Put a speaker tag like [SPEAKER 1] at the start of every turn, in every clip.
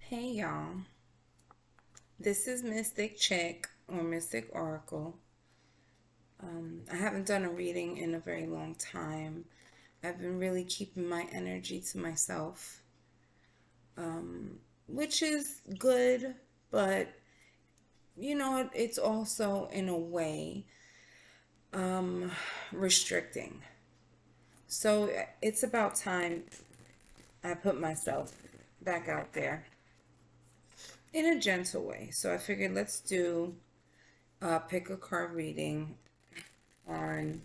[SPEAKER 1] Hey y'all, this is Mystic Chick or Mystic Oracle. I haven't done a reading in a very long time. I've been really keeping my energy to myself, which is good, but it's also in a way restricting. So it's about time I put myself back out there in a gentle way. So I figured let's do pick a card reading on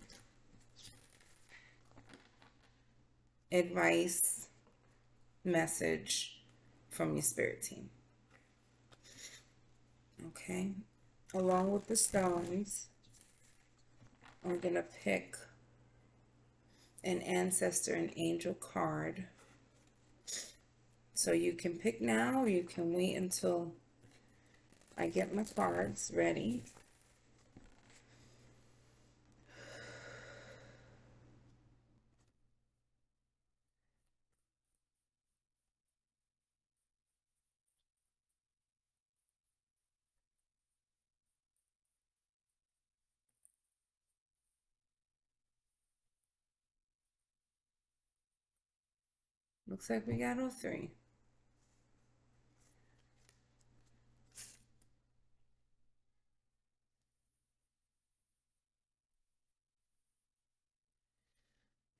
[SPEAKER 1] advice message from your spirit team. Okay. Along with the stones, I'm going to pick an ancestor and angel card. So you can pick now or you can wait until I get my cards ready. Looks like we got all three.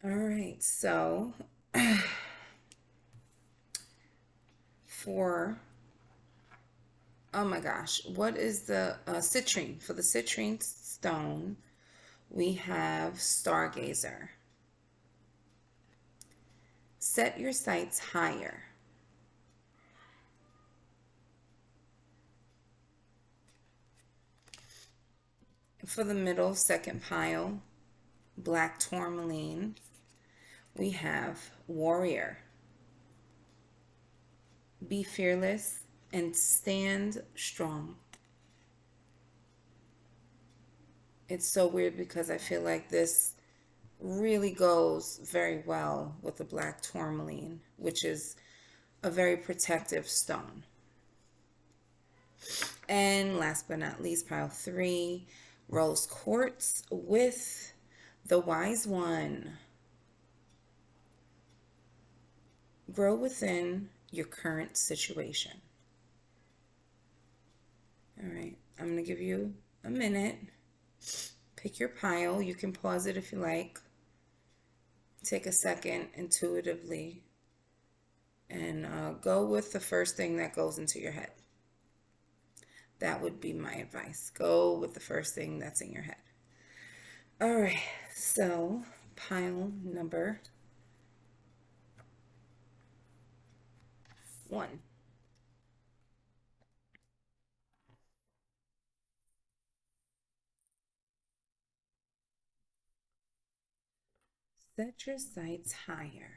[SPEAKER 1] All right, so for, oh my gosh, what is the citrine? For the citrine stone, we have Stargazer. Set your sights higher. For the middle second pile, black tourmaline, we have warrior. Be fearless and stand strong. It's so weird because I feel like this really goes very well with the black tourmaline, which is a very protective stone. And last but not least, pile three, rose quartz with the wise one. Grow within your current situation. All right, I'm going to give you a minute. Pick your pile. You can pause it if you like. Take a second intuitively and go with the first thing that goes into your head. That would be my advice. Go with the first thing that's in your head. All right, so pile number one. Set your sights higher.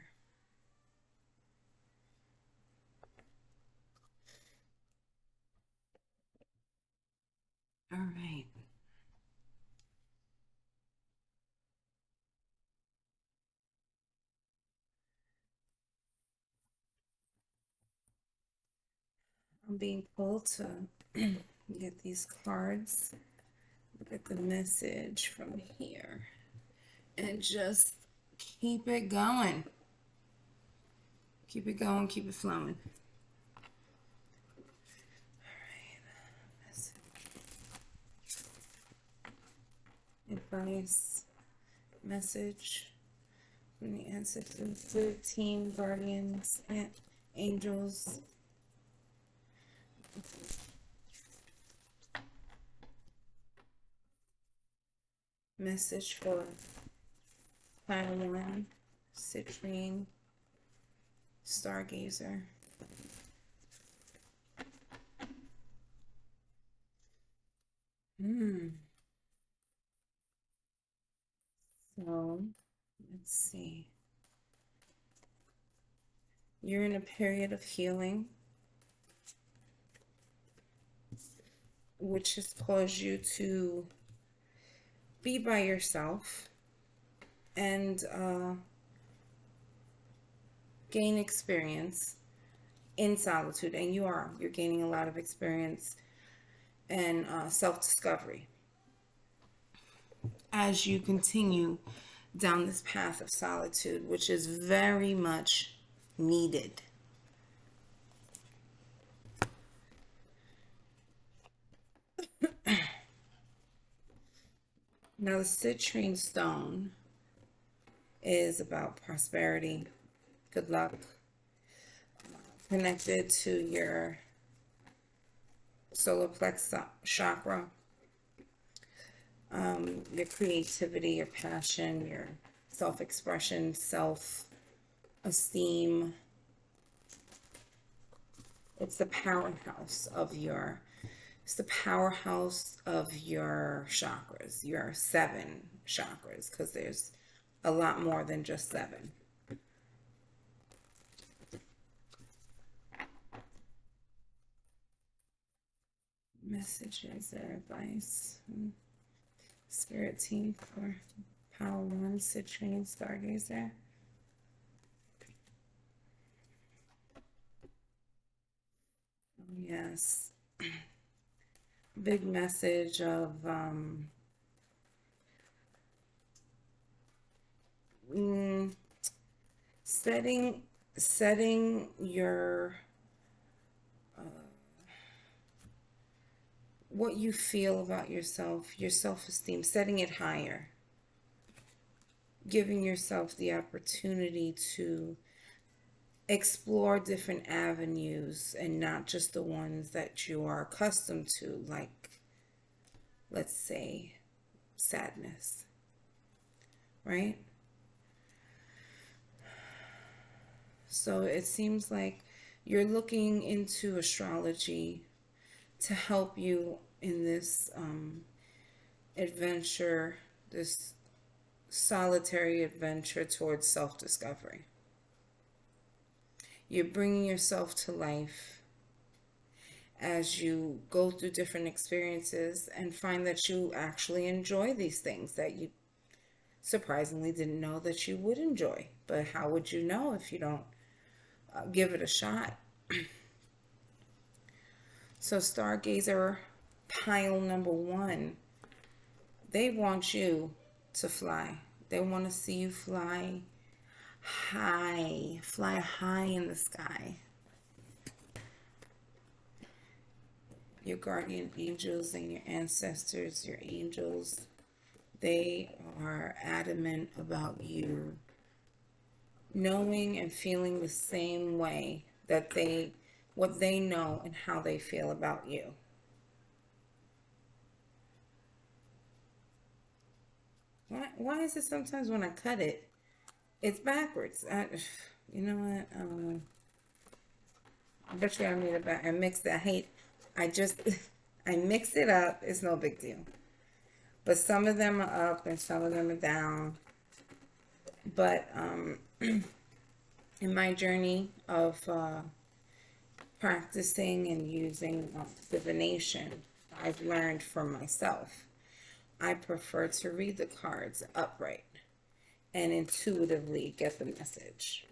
[SPEAKER 1] All right. I'm being pulled to get these cards. Look at the message from here. And just keep it going. Keep it going, keep it flowing. Advice, message from the ancestors, the team, guardians, and angels. Message for Pile 1, Citrine, Stargazer. So, let's see. You're in a period of healing, which has caused you to be by yourself and gain experience. in solitude, and you're gaining a lot of experience and self-discovery as you continue down this path of solitude, which is very much needed. Now, the citrine stone is about prosperity, good luck, connected to your solar plexus chakra, your creativity, your passion, your self expression, self esteem. It's the powerhouse of your it's the powerhouse of your chakras, your 7 chakras, because there's a lot more than just 7. Messages or advice. Spirit team for Power 1, Citrine Stargazer. Yes. Big message of setting your what you feel about yourself, your self-esteem, setting it higher, giving yourself the opportunity to explore different avenues and not just the ones that you are accustomed to, like, let's say, sadness, right? So it seems like you're looking into astrology to help you in this adventure, this solitary adventure towards self-discovery. You're bringing yourself to life as you go through different experiences and find that you actually enjoy these things that you surprisingly didn't know that you would enjoy. But how would you know if you don't give it a shot? So Stargazer pile number 1, they want you to fly. They want to see you fly high in the sky. Your guardian angels and your ancestors, your angels, they are adamant about you knowing and feeling the same way that what they know and how they feel about you. Why is it sometimes when I cut it, it's backwards? You know what? I don't know. I bet you I need it back. I mixed it. I mix it up. It's no big deal. But some of them are up and some of them are down. But in my journey of practicing and using divination, I've learned for myself, I prefer to read the cards upright and intuitively get the message.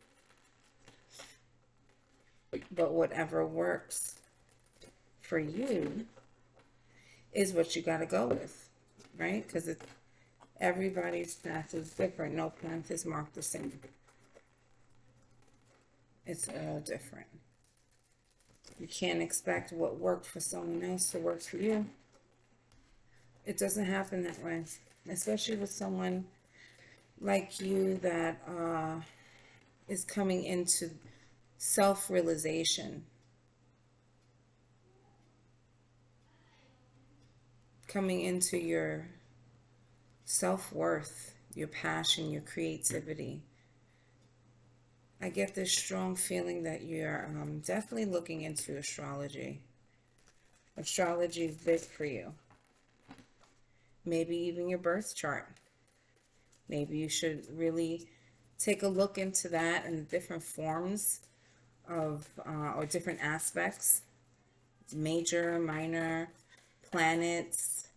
[SPEAKER 1] But whatever works for you is what you got to go with, right? Because everybody's path is different. No path is marked the same. It's all different. You can't expect what worked for someone else to work for you. It doesn't happen that way, especially with someone like you that is coming into self-realization, coming into your self-worth, your passion, your creativity. I get this strong feeling that you're definitely looking into astrology. Astrology is big for you. Maybe even your birth chart. Maybe you should really take a look into that and the different forms of, or different aspects, major, minor, planets,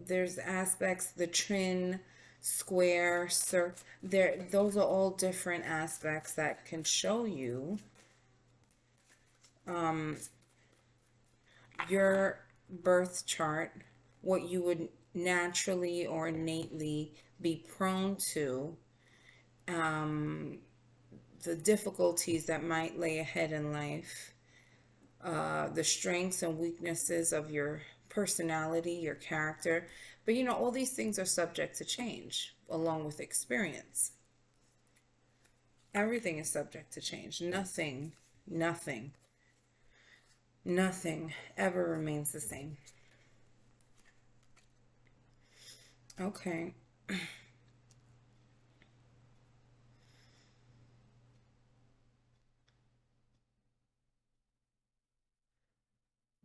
[SPEAKER 1] there's aspects, the trin, square, there, those are all different aspects that can show you your birth chart, what you would naturally or innately be prone to, the difficulties that might lay ahead in life, the strengths and weaknesses of your personality, your character. But all these things are subject to change along with experience. Everything is subject to change. Nothing, nothing ever remains the same. Okay.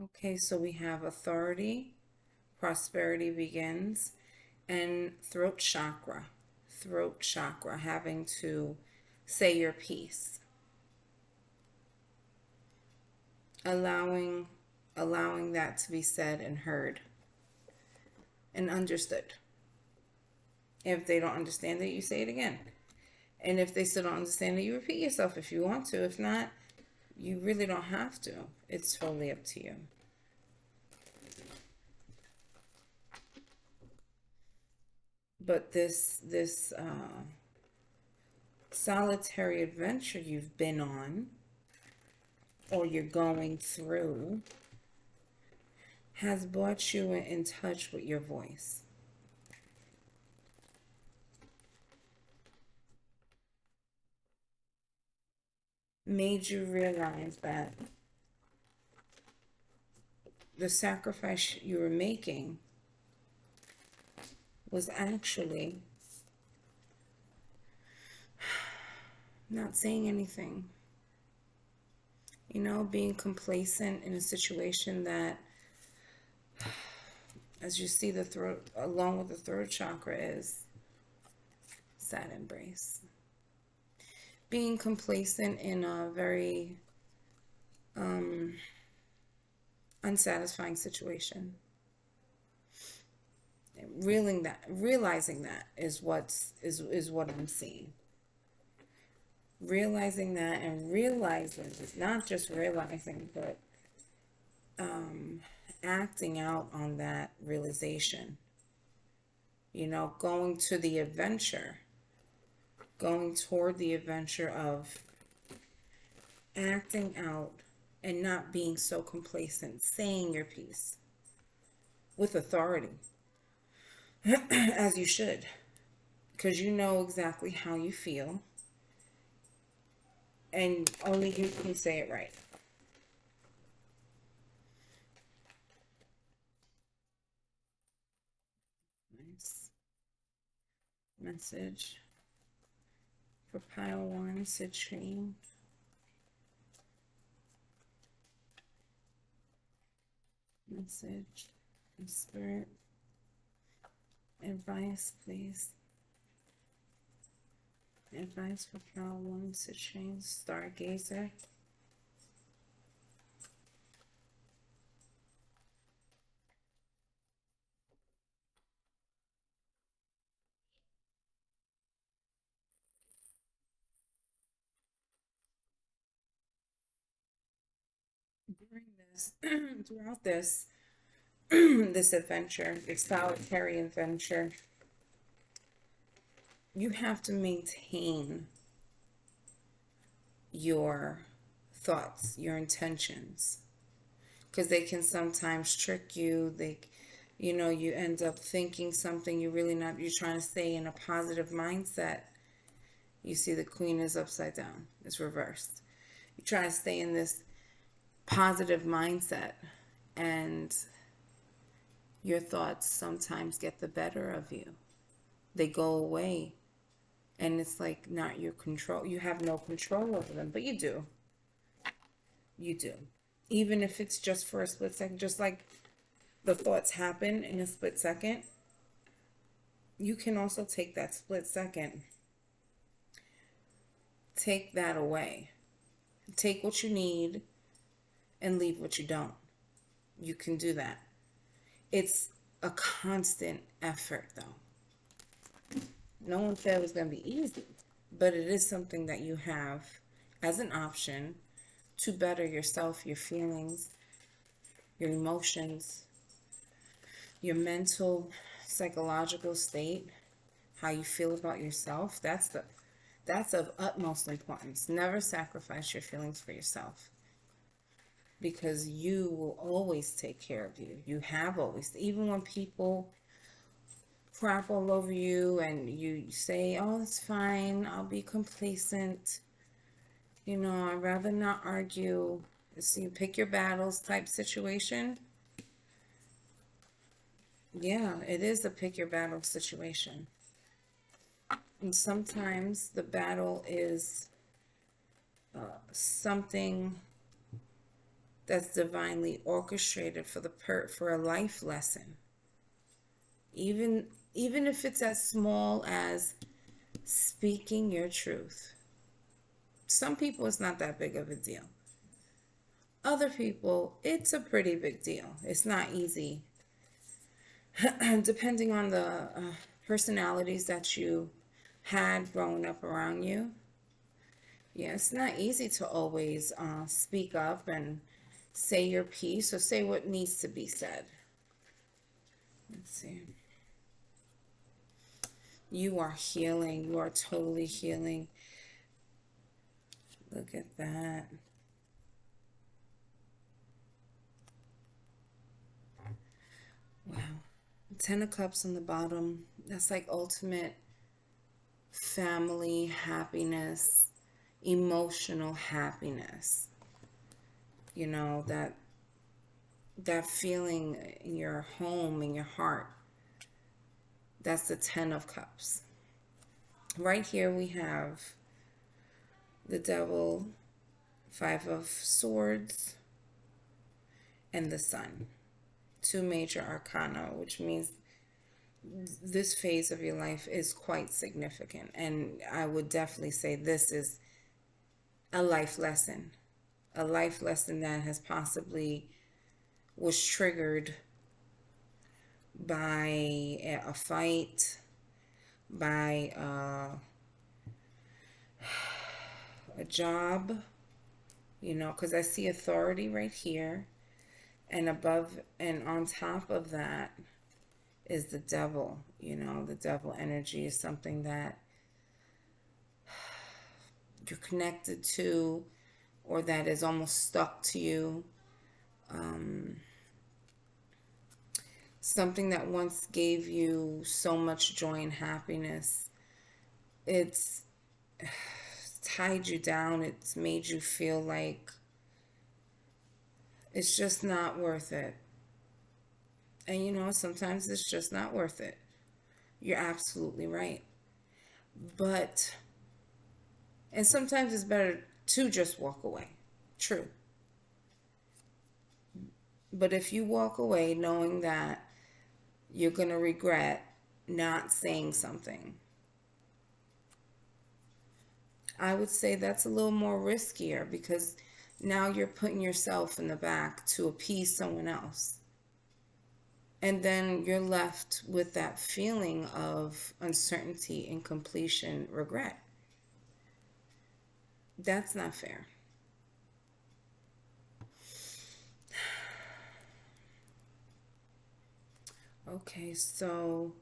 [SPEAKER 1] Okay, so we have authority, prosperity begins, and throat chakra. Throat chakra, having to say your piece. Allowing allowing that to be said and heard and understood. If they don't understand it, you say it again. And if they still don't understand it, you repeat yourself if you want to. If not, you really don't have to. It's totally up to you. But this solitary adventure you've been on or you're going through has brought you in touch with your voice. Made you realize that the sacrifice you were making was actually not saying anything. Being complacent in a situation that, as you see, the throat, along with the throat chakra, is sad embrace. Being complacent in a very unsatisfying situation. Realizing that is what I'm seeing. Realizing that, and realizing, not just realizing, but acting out on that realization. Going to the adventure, going toward the adventure of acting out and not being so complacent, saying your piece with authority, as you should, because you know exactly how you feel, and only you can say it right. Nice message for pile one, citrine. Message from spirit. Advice, please. Advice for pile one, citrine, stargazer. During this, throughout this, this adventure, this solitary adventure, you have to maintain your thoughts, your intentions, because they can sometimes trick you. You end up thinking something you're really not. You're trying to stay in a positive mindset. You see, the queen is upside down. It's reversed. You try to stay in this positive mindset, and your thoughts sometimes get the better of you. They go away, and it's like not your control. You have no control over them, but you do. You do. Even if it's just for a split second, just like the thoughts happen in a split second, you can also take that split second, take that away. Take what you need and leave what you don't. You can do that. It's a constant effort, though. No one said it was going to be easy, but it is something that you have as an option to better yourself, your feelings, your emotions, your mental, psychological state, how you feel about yourself. That's of utmost importance. Never sacrifice your feelings for yourself, because you will always take care of you. You have always, even when people crap all over you and you say, oh, it's fine, I'll be complacent, I'd rather not argue. So you pick your battles type situation. Yeah, it is a pick your battle situation. And sometimes the battle is something that's divinely orchestrated for a life lesson. Even if it's as small as speaking your truth. Some people, it's not that big of a deal. Other people, it's a pretty big deal. It's not easy. Depending on the personalities that you had growing up around you. Yeah, it's not easy to always speak up and say your piece or say what needs to be said. Let's see. You are healing. You are totally healing. Look at that. Wow. 10 of Cups on the bottom. That's like ultimate family happiness, emotional happiness. That feeling in your home, in your heart. That's the 10 of Cups. Right here we have the Devil, 5 of Swords, and the Sun. 2 major arcana, which means this phase of your life is quite significant. And I would definitely say this is a life lesson. A life lesson that has possibly was triggered by a fight, by a job, because I see authority right here. And above and on top of that is the Devil. The Devil energy is something that you're connected to, or that is almost stuck to you. Something that once gave you so much joy and happiness. It's tied you down. It's made you feel like it's just not worth it. And sometimes it's just not worth it. You're absolutely right. And sometimes it's better to just walk away. True. But if you walk away knowing that you're going to regret not saying something, I would say that's a little more riskier, because now you're putting yourself in the back to appease someone else. And then you're left with that feeling of uncertainty, incompletion, regret. That's not fair. Okay, so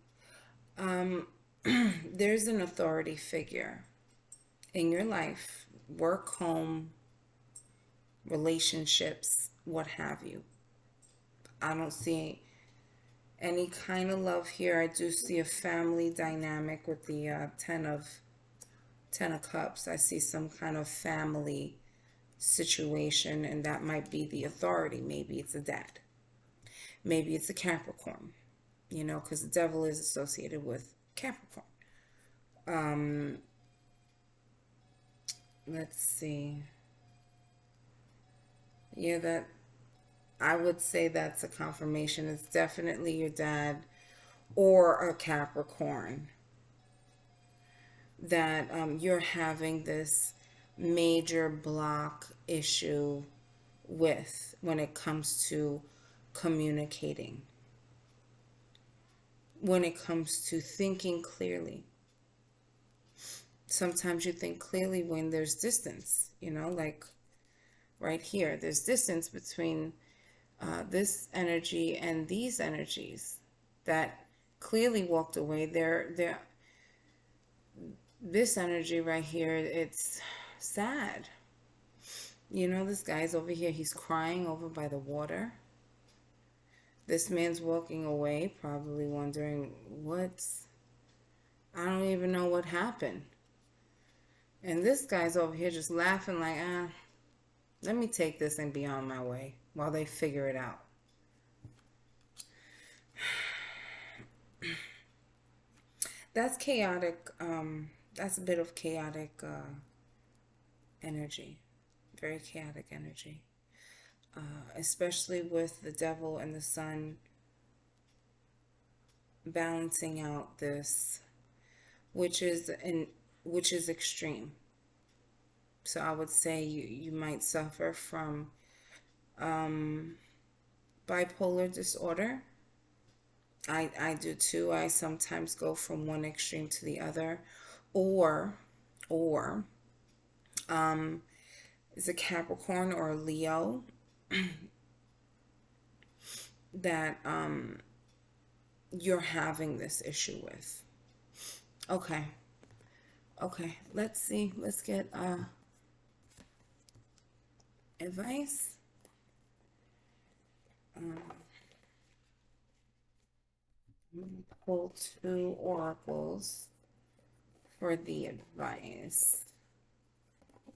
[SPEAKER 1] there's an authority figure in your life, work, home, relationships, what have you. I don't see any kind of love here. I do see a family dynamic with the Ten of Cups. I see some kind of family situation, and that might be the authority. Maybe it's a dad. Maybe it's a Capricorn, because the Devil is associated with Capricorn. Let's see. Yeah, I would say that's a confirmation. It's definitely your dad or a Capricorn that you're having this major block issue with when it comes to communicating, when it comes to thinking clearly. sometimes you think clearly when there's distance, like right here, there's distance between this energy and these energies that clearly walked away. This energy right here, it's sad. This guy's over here, he's crying over by the water. This man's walking away, probably wondering I don't even know what happened. And this guy's over here just laughing like, let me take this and be on my way while they figure it out. That's chaotic. That's a bit of chaotic energy. Very chaotic energy. Especially with the devil and the sun balancing out this, which is extreme. So I would say you might suffer from bipolar disorder. I do too. I sometimes go from one extreme to the other, or is a Capricorn or a Leo that you're having this issue with. Okay. Let's see. Let's get advice. Pull 2 oracles for the advice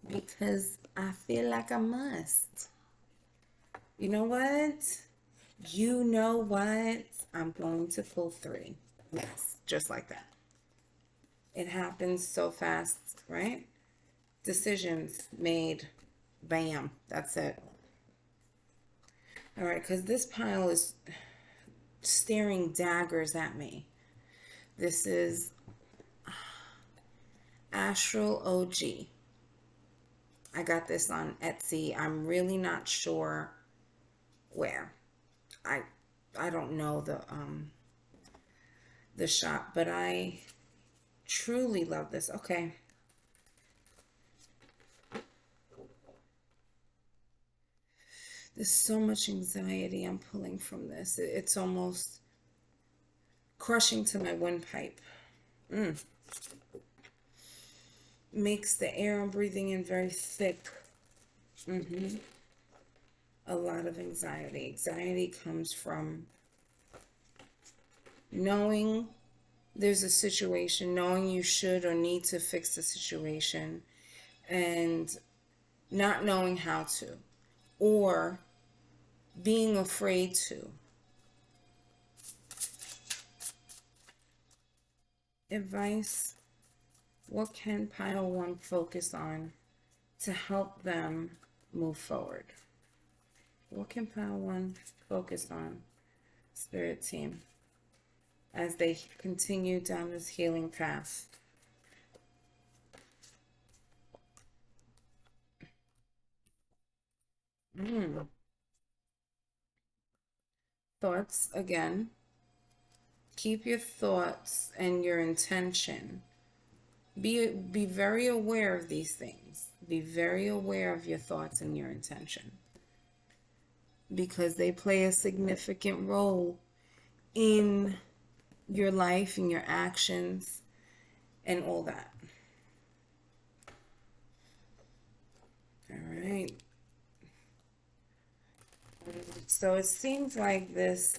[SPEAKER 1] because I feel like I must. You know what? I'm going to pull 3. Yes, just like that. It happens so fast, right? Decisions made. Bam. That's it. All right, because this pile is staring daggers at me. This is Astral OG. I got this on Etsy. I'm really not sure where. I don't know the shop, but I truly love this. Okay. There's so much anxiety I'm pulling from this. It's almost crushing to my windpipe. Makes the air I'm breathing in very thick. A lot of anxiety. Anxiety comes from knowing there's a situation, knowing you should or need to fix the situation, and not knowing how to, or being afraid to. Advice. What can pile 1 focus on to help them move forward? What can pile 1 focus on, Spirit Team, as they continue down this healing path? Thoughts again. Keep your thoughts and your intention. Be very aware of these things. Be very aware of your thoughts and your intention, because they play a significant role in your life and your actions and all that. All right. So it seems like this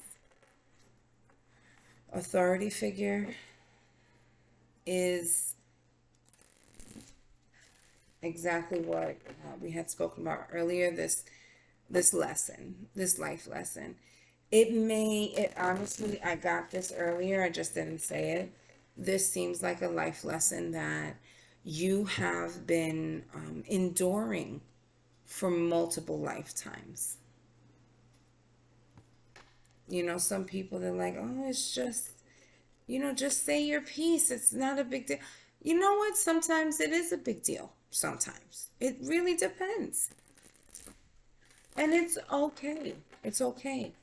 [SPEAKER 1] authority figure is exactly what we had spoken about earlier, this lesson, this life lesson. It honestly, I got this earlier, I just didn't say it. This seems like a life lesson that you have been enduring for multiple lifetimes. Some people, they're like, oh, it's just, just say your piece. It's not a big deal. You know what? Sometimes it is a big deal. Sometimes. It really depends. And it's okay. It's okay.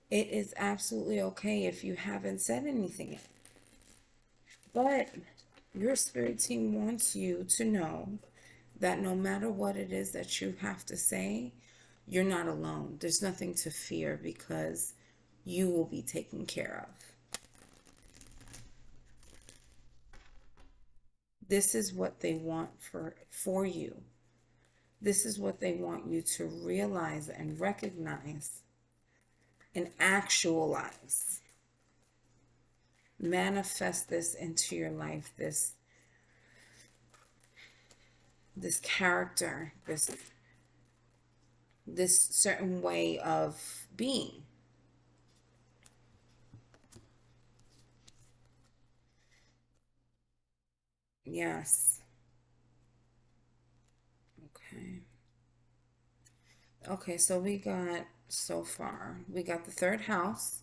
[SPEAKER 1] It is absolutely okay if you haven't said anything yet. But Your spirit team wants you to know that no matter what it is that you have to say, you're not alone. There's nothing to fear because you will be taken care of. This is what they want for you. This is what they want you to realize and recognize and actualize. Manifest this into your life, this character, this certain way of being. Yes. Okay. Okay, so we got so far. We got the third house.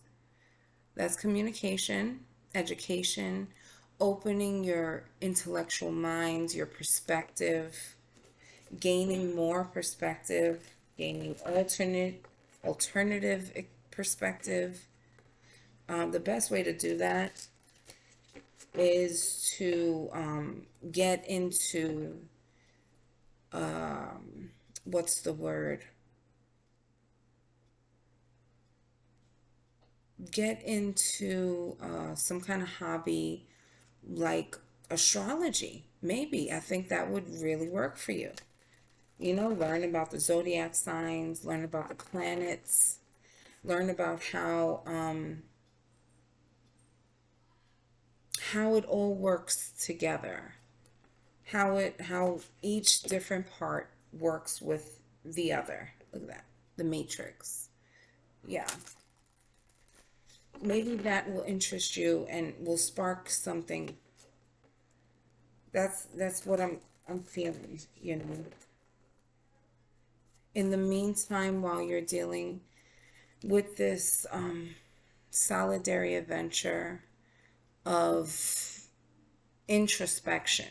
[SPEAKER 1] That's communication, education, opening your intellectual mind, your perspective, gaining more perspective, gaining alternative perspective. The best way to do that is to get into what's the word? Get into some kind of hobby like astrology. Maybe I think that would really work for you. You know, learn about the zodiac signs, learn about the planets, learn about how it all works together, how each different part works with the other. Look at that, the matrix. Yeah, maybe that will interest you and will spark something. That's what I'm feeling, you know. In the meantime, while you're dealing with this solitary adventure of introspection,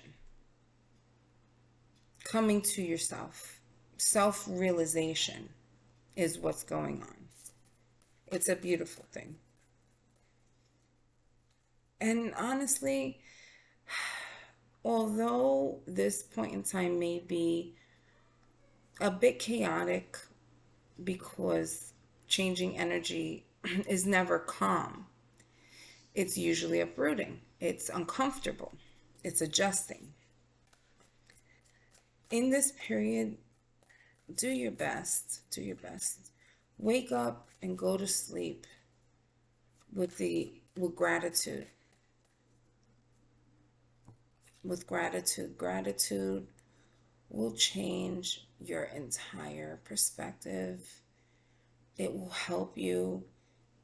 [SPEAKER 1] coming to yourself, self realization is what's going on. It's a beautiful thing. And honestly, although this point in time may be a bit chaotic because changing energy is never calm, it's usually uprooting, it's uncomfortable, it's adjusting. In this period, do your best, do your best. Wake up and go to sleep with gratitude. With gratitude. Gratitude will change your entire perspective. It will help you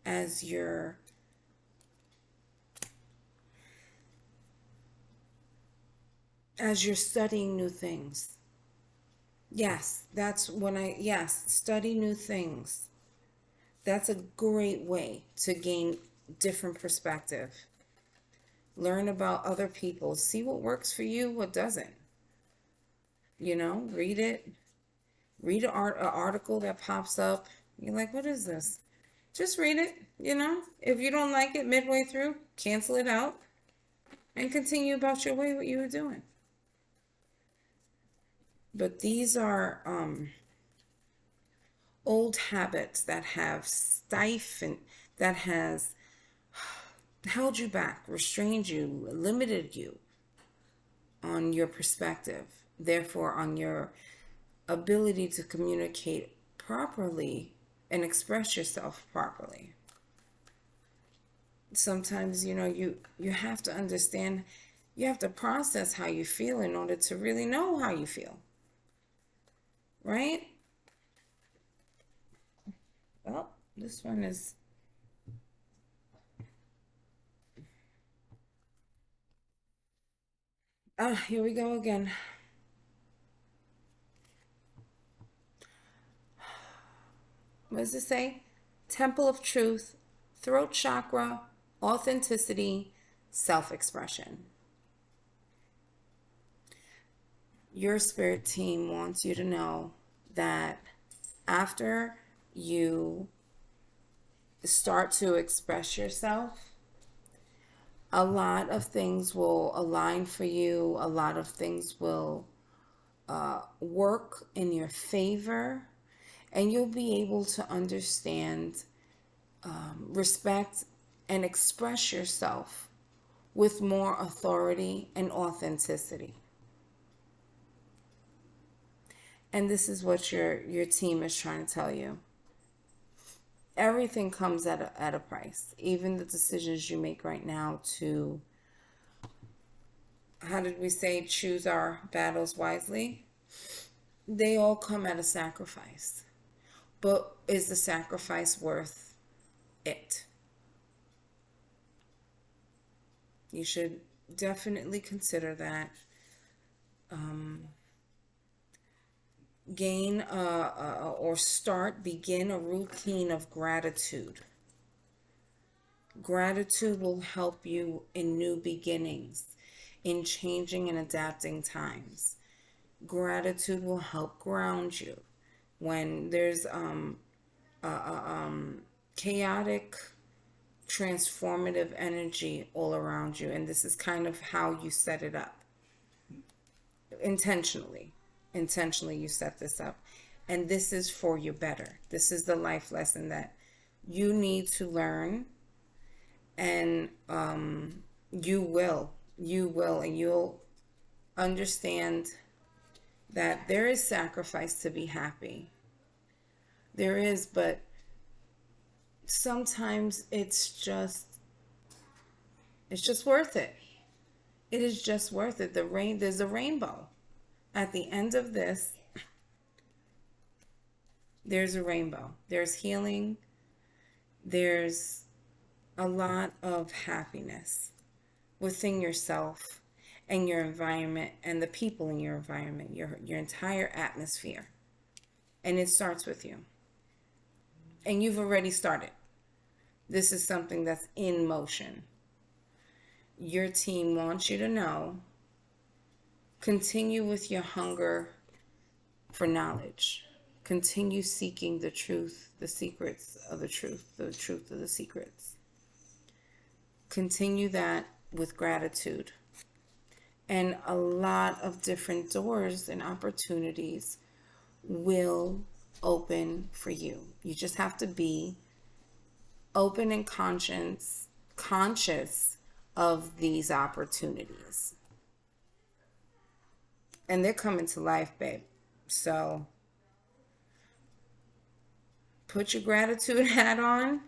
[SPEAKER 1] as you're studying new things. Yes, yes, study new things. That's a great way to gain different perspective. Learn about other people. See what works for you, what doesn't. You know, read it. Read an article that pops up. You're like, what is this? Just read it, you know. If you don't like it midway through, cancel it out and continue about your way what you were doing. But these are old habits that have stifled, that has held you back, restrained you, limited you on your perspective, therefore on your ability to communicate properly and express yourself properly. Sometimes, you know, you have to understand, you have to process how you feel in order to really know how you feel. Right? Well, this one is here we go again. What does it say? Temple of truth, throat chakra, authenticity, self-expression. Your spirit team wants you to know that after you start to express yourself, A lot of things will align for you. A lot of things will work in your favor. And you'll be able to understand, respect, and express yourself with more authority and authenticity. And this is what your team is trying to tell you. Everything comes at a price. Even the decisions you make right now to, how did we say, choose our battles wisely? They all come at a sacrifice. But is the sacrifice worth it? You should definitely consider that. Begin a routine of gratitude. Gratitude will help you in new beginnings, in changing and adapting times. Gratitude will help ground you when there's chaotic, transformative energy all around you. And this is kind of how you set it up. Intentionally you set this up, and this is for your better. This is the life lesson that you need to learn, and you will, and you'll understand that there is sacrifice to be happy. There is, but sometimes it's just worth it. It is just worth it. There's a rainbow. At the end of this, there's a rainbow. There's healing. There's a lot of happiness within yourself and your environment and the people in your environment, your entire atmosphere. And it starts with you. And you've already started. This is something that's in motion. Your team wants you to know. Continue with your hunger for knowledge. Continue seeking the truth, the secrets of the truth of the secrets. Continue that with gratitude. And a lot of different doors and opportunities will open for you. You just have to be open and conscious of these opportunities. And they're coming to life, babe. So put your gratitude hat on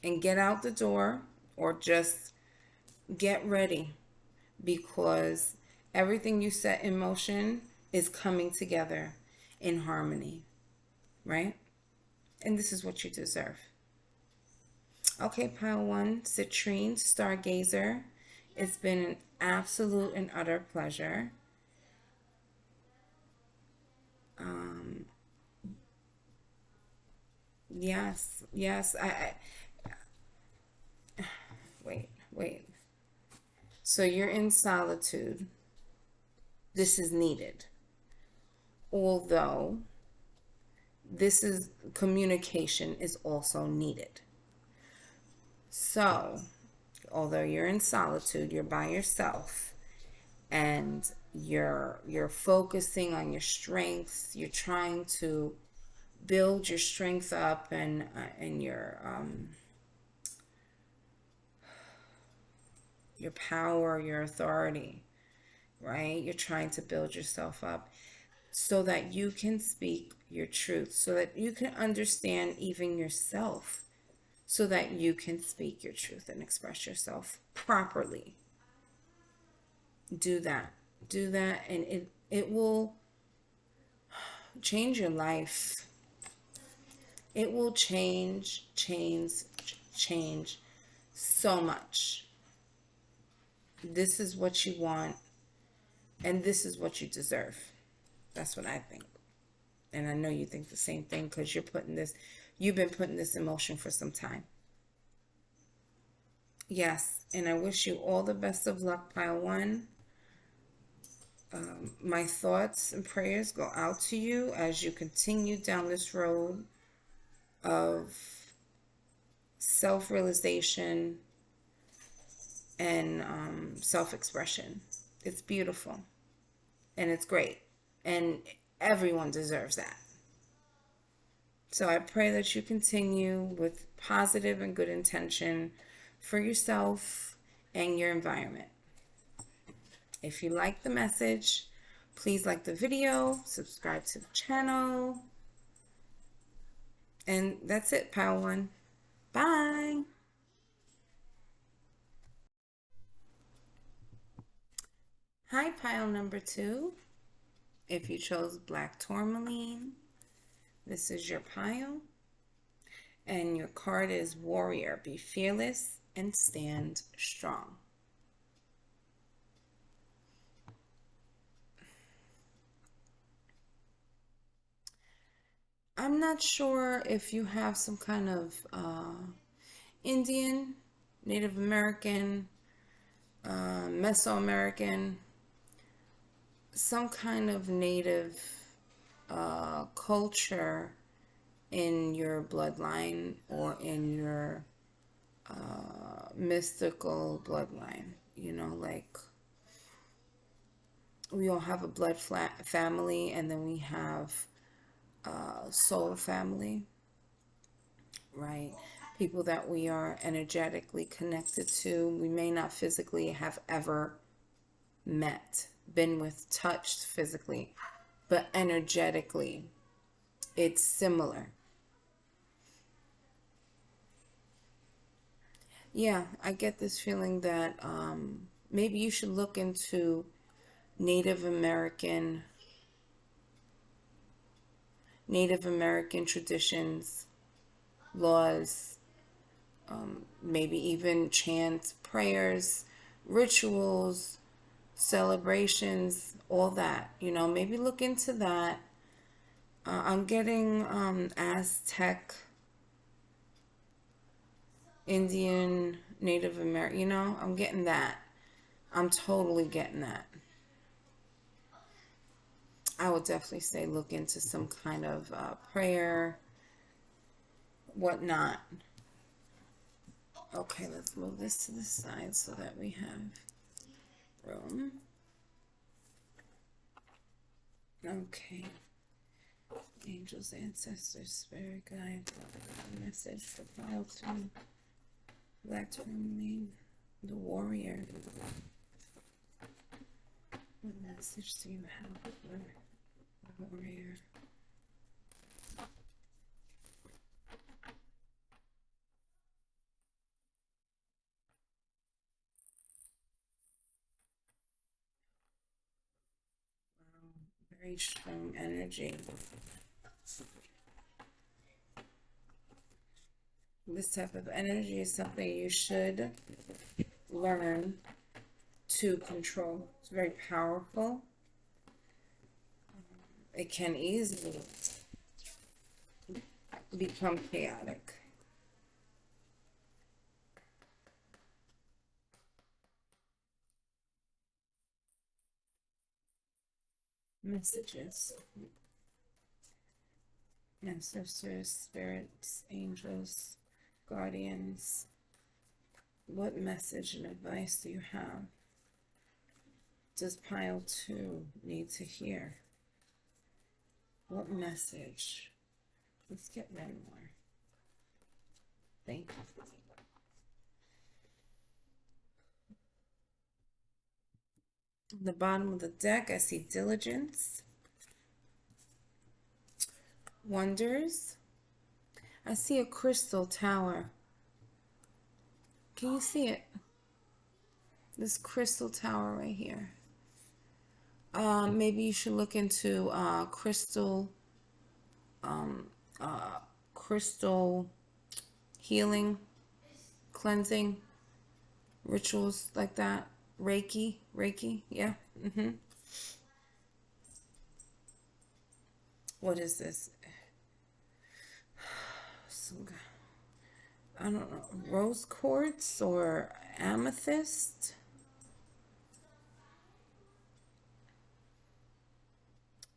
[SPEAKER 1] and get out the door, or just get ready, because everything you set in motion is coming together in harmony, right? And this is what you deserve. Okay, pile one, Citrine, Stargazer. It's been an absolute and utter pleasure. Yes. Wait. So you're in solitude. This is needed. Although communication is also needed. So, although you're in solitude, you're by yourself, and you're focusing on your strengths. You're trying to build your strength up and your power, your authority, right? You're trying to build yourself up so that you can speak your truth, so that you can understand even yourself, so that you can speak your truth and express yourself properly. Do that, and it will change your life. It will change so much. This is what you want, and this is what you deserve. That's what I think. And I know you think the same thing, because you've been putting this in motion for some time. Yes, and I wish you all the best of luck, pile one. My thoughts and prayers go out to you as you continue down this road of self-realization, and self expression. It's beautiful and it's great. And everyone deserves that. So I pray that you continue with positive and good intention for yourself and your environment. If you like the message, please like the video, subscribe to the channel, and that's it, Pile One. Bye. Hi, Pile Number Two. If you chose Black Tourmaline, this is your pile. And your card is Warrior. Be fearless and stand strong. I'm not sure if you have some kind of Indian, Native American, Mesoamerican, some kind of native culture in your bloodline or in your mystical bloodline. You know, like we all have a blood family, and then we have soul family, right? People that we are energetically connected to. We may not physically have ever met, been with, touched physically, but energetically, it's similar. Yeah, I get this feeling that maybe you should look into Native American Native American traditions, laws, maybe even chant prayers, rituals, celebrations, all that. You know, maybe look into that. I'm getting Aztec, Indian, Native American, you know, I'm getting that. I'm totally getting that. I would definitely say look into some kind of prayer, whatnot. Okay, let's move this to the side so that we have room. Okay. Angels, ancestors, spirit guide, message for file 2, black tourmaline, the warrior. What message do you have for the warrior? Wow, very strong energy. This type of energy is something you should learn to control. It's very powerful. It can easily become chaotic. Messages, ancestors, spirits, angels, guardians. What message and advice do you have? Does pile 2 need to hear? What message? Let's get one more. Thank you. The bottom of the deck, I see diligence, wonders. I see a crystal tower. Can you see it? This crystal tower right here. Maybe you should look into um, crystal healing, cleansing, rituals like that. Reiki, yeah. What is this? Some, I don't know, rose quartz or amethyst?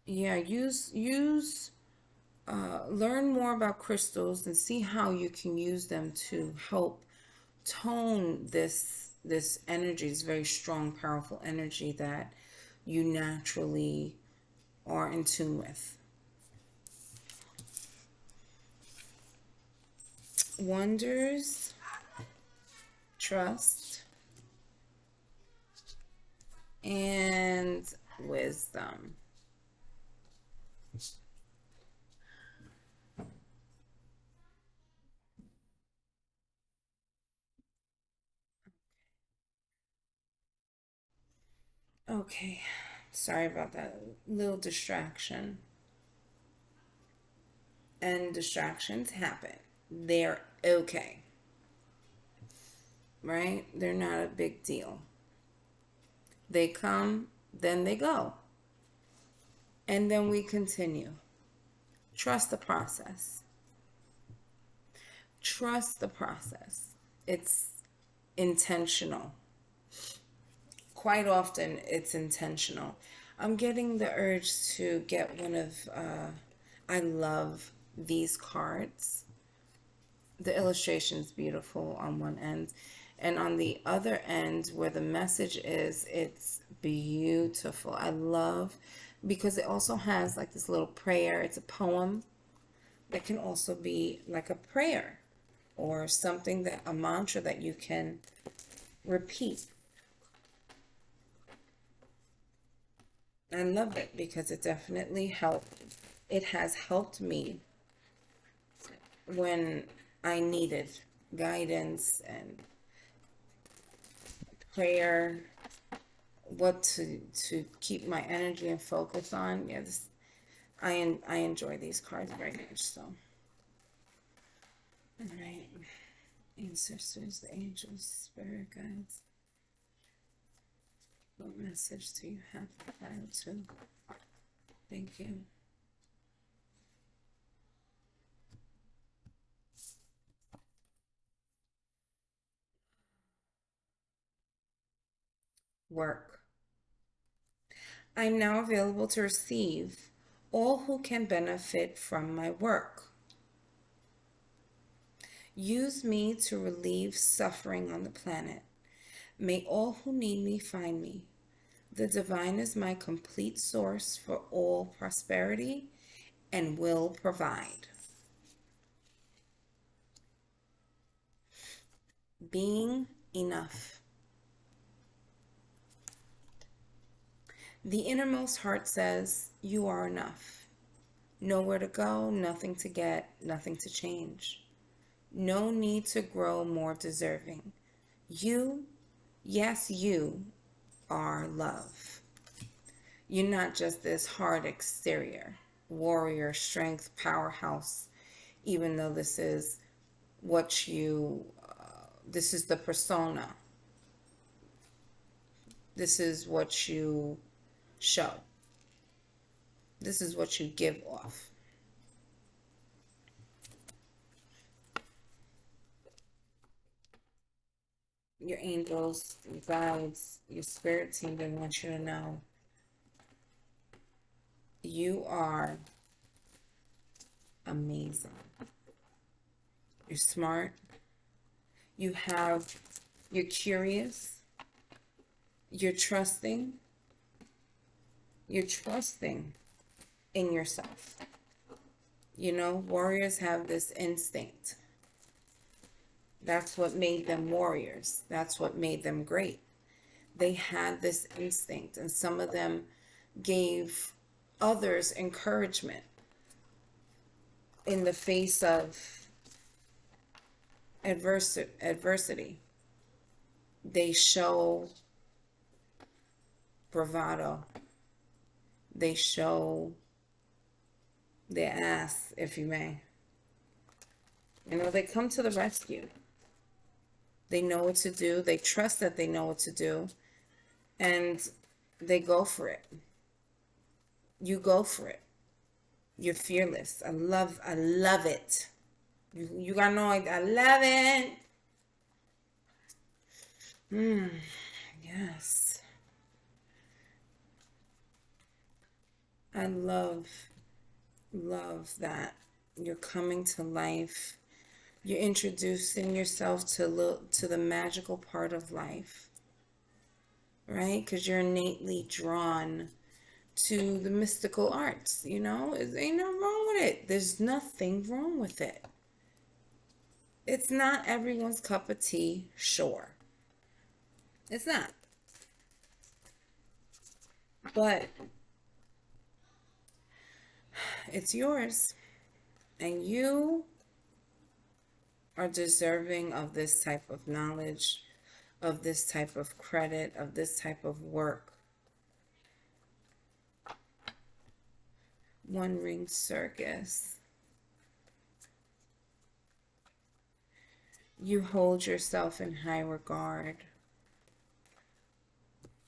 [SPEAKER 1] Yeah, learn more about crystals and see how you can use them to help tone this this energy, this very strong, powerful energy that you naturally are in tune with. Wonders, trust, and wisdom. Okay, sorry about that little distraction. And distractions happen. They're okay, right? They're not a big deal. They come, then they go. And then we continue. Trust the process. Trust the process. It's intentional. Quite often, it's intentional. I'm getting the urge to get one of, I love these cards. The illustration is beautiful on one end. And on the other end, where the message is, it's beautiful. I love because it also has like this little prayer. It's a poem that can also be like a prayer or something that a mantra that you can repeat. I love it because it definitely helped. It has helped me when I needed guidance and prayer, what to keep my energy and focus on. Yeah, I enjoy these cards very much. So, all right, ancestors, the angels, spirit guides. What message do you have for file two? Thank you. Work. I'm now available to receive all who can benefit from my work. Use me to relieve suffering on the planet. May all who need me find me. The divine is my complete source for all prosperity and will provide. Being enough. The innermost heart says, you are enough. Nowhere to go, nothing to get, nothing to change. No need to grow more deserving. You, yes, you are love. You're not just this hard exterior, warrior, strength, powerhouse, even though this is what you, this is the persona. This is what you show. This is what you give off. Your angels, your guides, your spirit team, they want you to know you are amazing. You're smart. You're curious. You're trusting. You're trusting in yourself. You know, warriors have this instinct. That's what made them warriors. That's what made them great. They had this instinct, and some of them gave others encouragement in the face of adversity. They show bravado. They show their ass, if you may. You know, they come to the rescue. They know what to do. They trust that they know what to do. And they go for it. You go for it. You're fearless. I love it. You gotta know I love it. Yes. I love that you're coming to life. You're introducing yourself to the magical part of life, right? Because you're innately drawn to the mystical arts, you know? Ain't nothing wrong with it. There's nothing wrong with it. It's not everyone's cup of tea, sure. It's not. But it's yours. And you are deserving of this type of knowledge, of this type of credit, of this type of work. One ring circus. You hold yourself in high regard.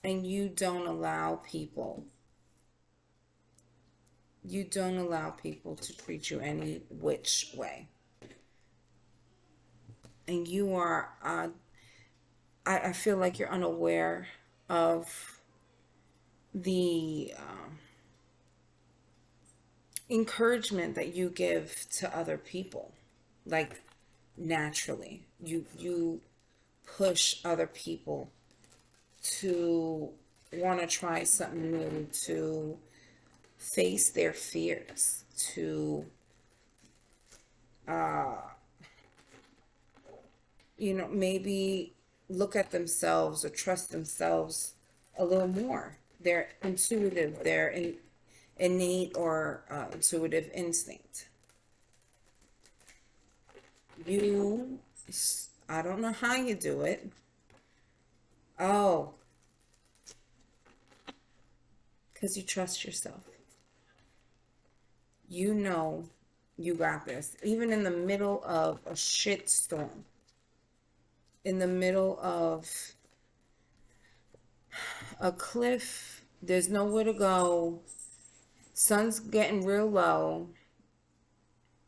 [SPEAKER 1] And you don't allow people to treat you any which way. And you are, I feel like you're unaware of the encouragement that you give to other people. Like, naturally, you push other people to want to try something new, to face their fears, to maybe look at themselves or trust themselves a little more. They're intuitive, innate or intuitive instinct. You, I don't know how you do it. Oh, because you trust yourself. You know you got this. Even in the middle of a shit storm, in the middle of a cliff, there's nowhere to go, sun's getting real low,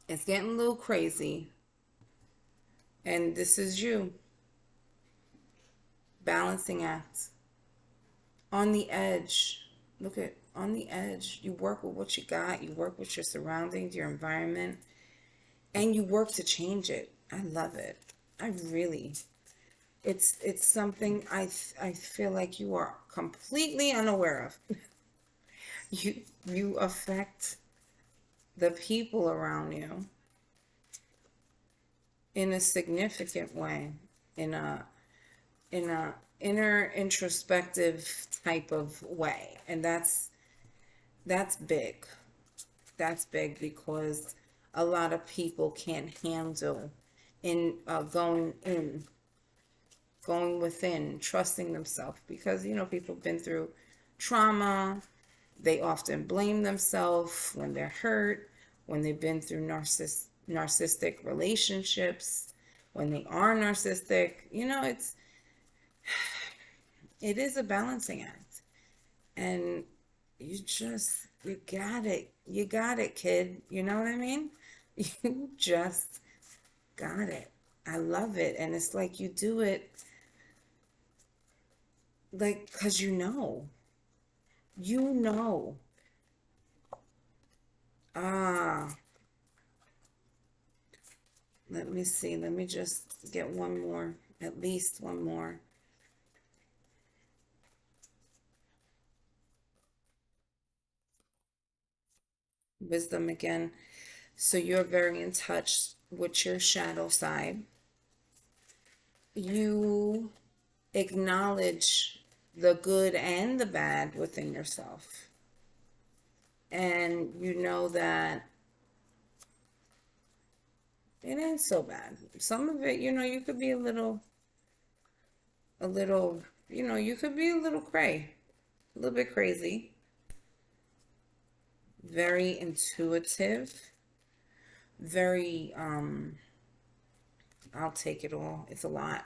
[SPEAKER 1] it's getting a little crazy, and this is you, balancing act, on the edge. Look at, on the edge. You work with what you got, you work with your surroundings, your environment, and you work to change it. I love it. I really, it's something I feel like you are completely unaware of. You affect the people around you in a significant way, in a inner introspective type of way, and that's big. That's big because a lot of people can't handle going within, trusting themselves, because people have been through trauma. They often blame themselves when they're hurt, when they've been through narcissistic relationships, when they are narcissistic. It is a balancing act. And you got it. You got it, kid. You know what I mean? You just got it. I love it. And it's like you do it like because you know. Ah, let me see. Let me just get one more, at least one more. Wisdom again. So you're very in touch with your shadow side. You acknowledge the good and the bad within yourself. And you know that it ain't so bad. Some of it, you could be a little, you could be a little a little bit crazy, very intuitive, very, I'll take it all. It's a lot.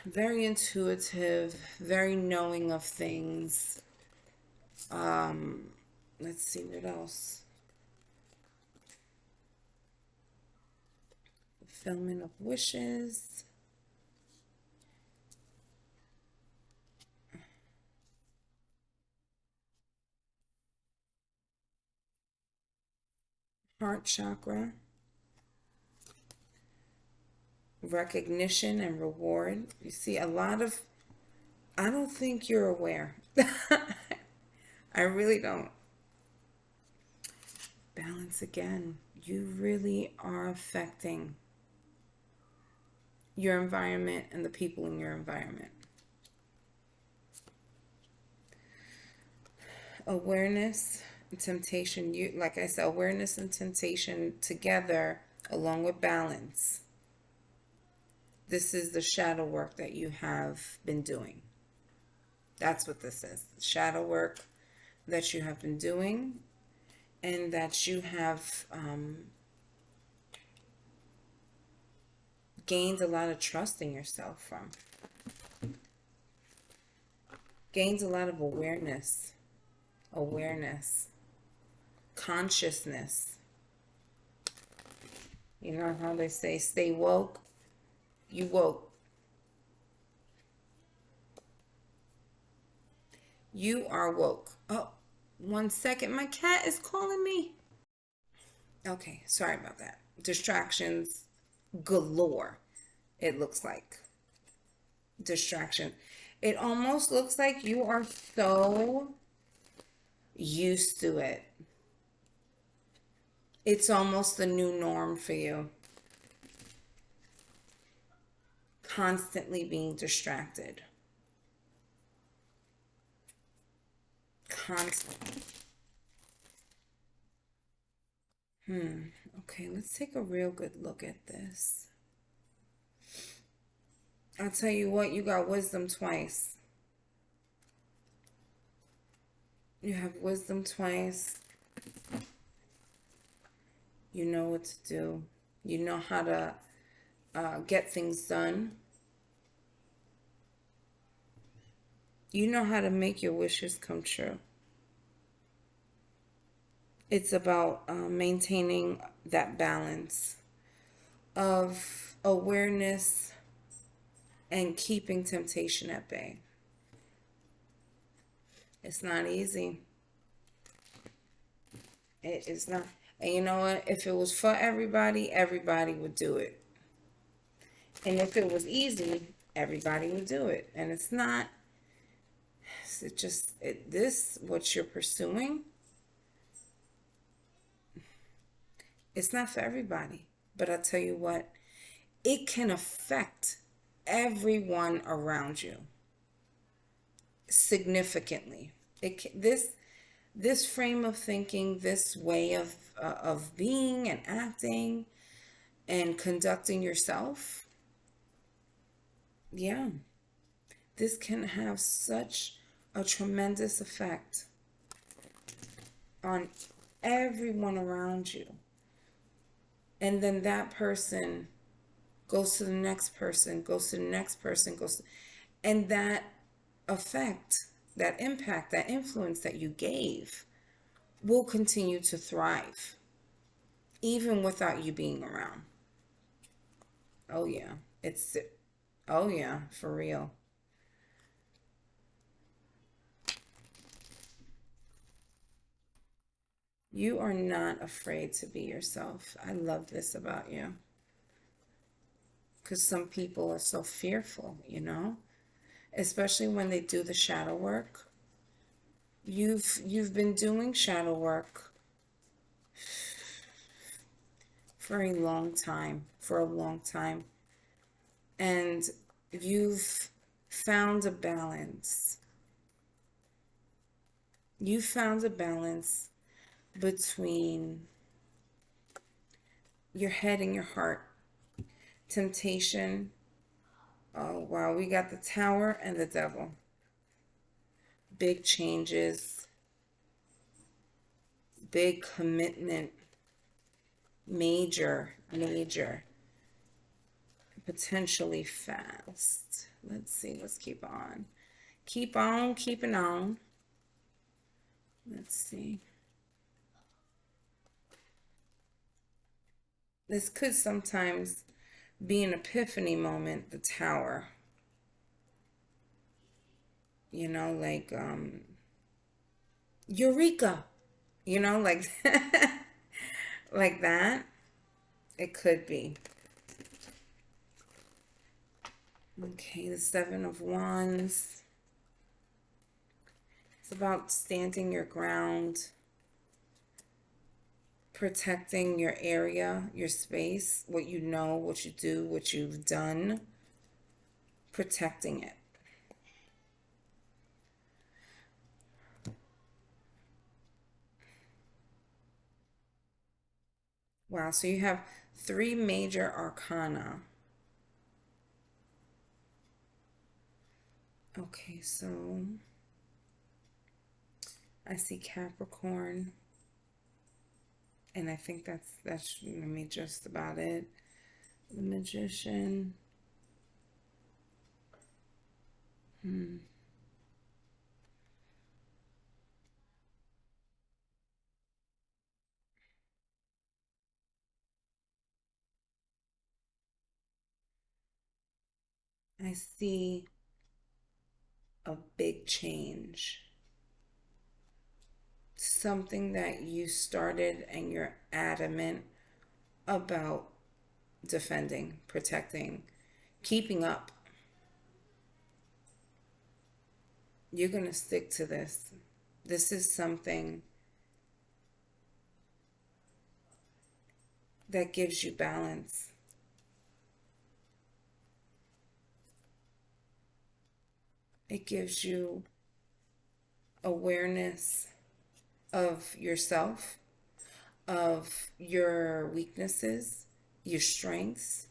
[SPEAKER 1] Very intuitive, very knowing of things. Let's see what else. Fulfillment of wishes. Heart chakra. recognition and reward. You see a lot of, I don't think you're aware. I really don't. Balance again. You really are affecting your environment and the people in your environment. Awareness and temptation. You, like I said, awareness and temptation together along with balance. This is the shadow work that you have been doing. That's what this is. Shadow work that you have been doing and that you have gained a lot of trust in yourself from. Gained a lot of awareness, consciousness. You know how they say, stay woke? You woke. You are woke. Oh, 1 second. My cat is calling me. Okay, sorry about that. Distractions galore. It looks like. Distraction. It almost looks like you are so used to it. It's almost the new norm for you. Constantly being distracted. Constantly. Okay, let's take a real good look at this. I'll tell you what, you got wisdom twice. You have wisdom twice. You know what to do. You know how to get things done. You know how to make your wishes come true. It's about maintaining that balance of awareness and keeping temptation at bay. It's not easy. It is not. And you know what? If it was for everybody, everybody would do it. And if it was easy, everybody would do it. And it's not. It just, this, what you're pursuing, it's not for everybody. But I'll tell you what, it can affect everyone around you significantly. This frame of thinking, this way of being and acting and conducting yourself, yeah, this can have such a tremendous effect on everyone around you. And then that person goes to the next person, goes to the next person, and that effect, that impact, that influence that you gave will continue to thrive, even without you being around. Oh yeah, oh yeah, for real. You are not afraid to be yourself. I love this about you. Because some people are so fearful, you know? Especially when they do the shadow work. You've been doing shadow work for a long time, And you've found a balance. You found a balance between your head and your heart. Temptation. Oh, wow. We got the Tower and the Devil. Big changes. Big commitment. Major. Potentially fast. Let's see. Let's keep on. Keep on keeping on. Let's see. This could sometimes be an epiphany moment, the Tower. You know, like, Eureka! You know, like, like that. It could be. Okay, the Seven of Wands. It's about standing your ground, protecting your area, your space, what you know, what you do, what you've done, protecting it. Wow, so you have three major arcana. Okay, so I see Capricorn, and I think that's I mean just about it. The Magician. Hmm. I see a big change. Something that you started and you're adamant about defending, protecting, keeping up. You're going to stick to this. This is something that gives you balance. It gives you awareness of yourself, of your weaknesses, your strengths,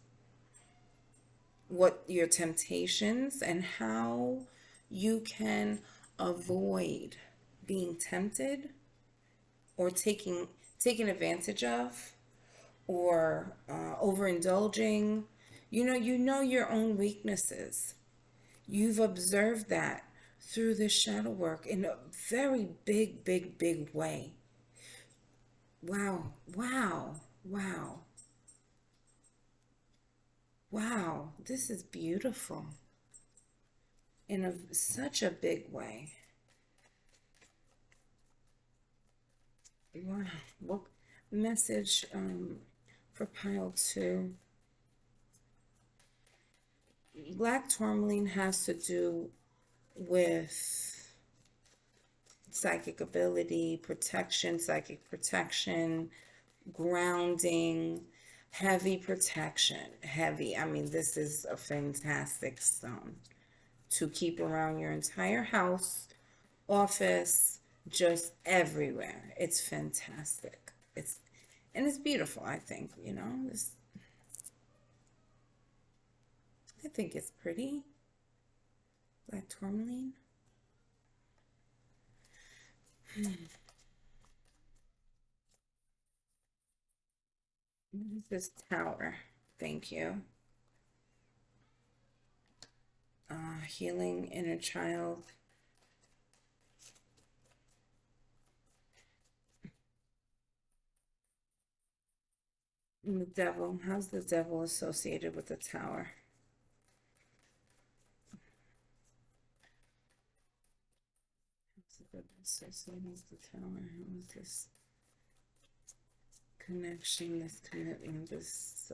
[SPEAKER 1] what your temptations, and how you can avoid being tempted or taken advantage of or overindulging. You know your own weaknesses. You've observed that through this shadow work in a very big, big, big way. Wow, wow, wow, wow. This is beautiful in such a big way. Wow. What message for pile two? Black tourmaline has to do with psychic ability, protection, psychic protection, grounding, heavy protection. Heavy. I mean, this is a fantastic stone to keep around your entire house, office, just everywhere. It's fantastic. It's beautiful, I think, I think it's pretty. Black tourmaline. What is this tower? Thank you. Healing inner child. And the devil. How's the devil associated with the tower? How's the devil associated with the tower? How is this connection, this commitment, this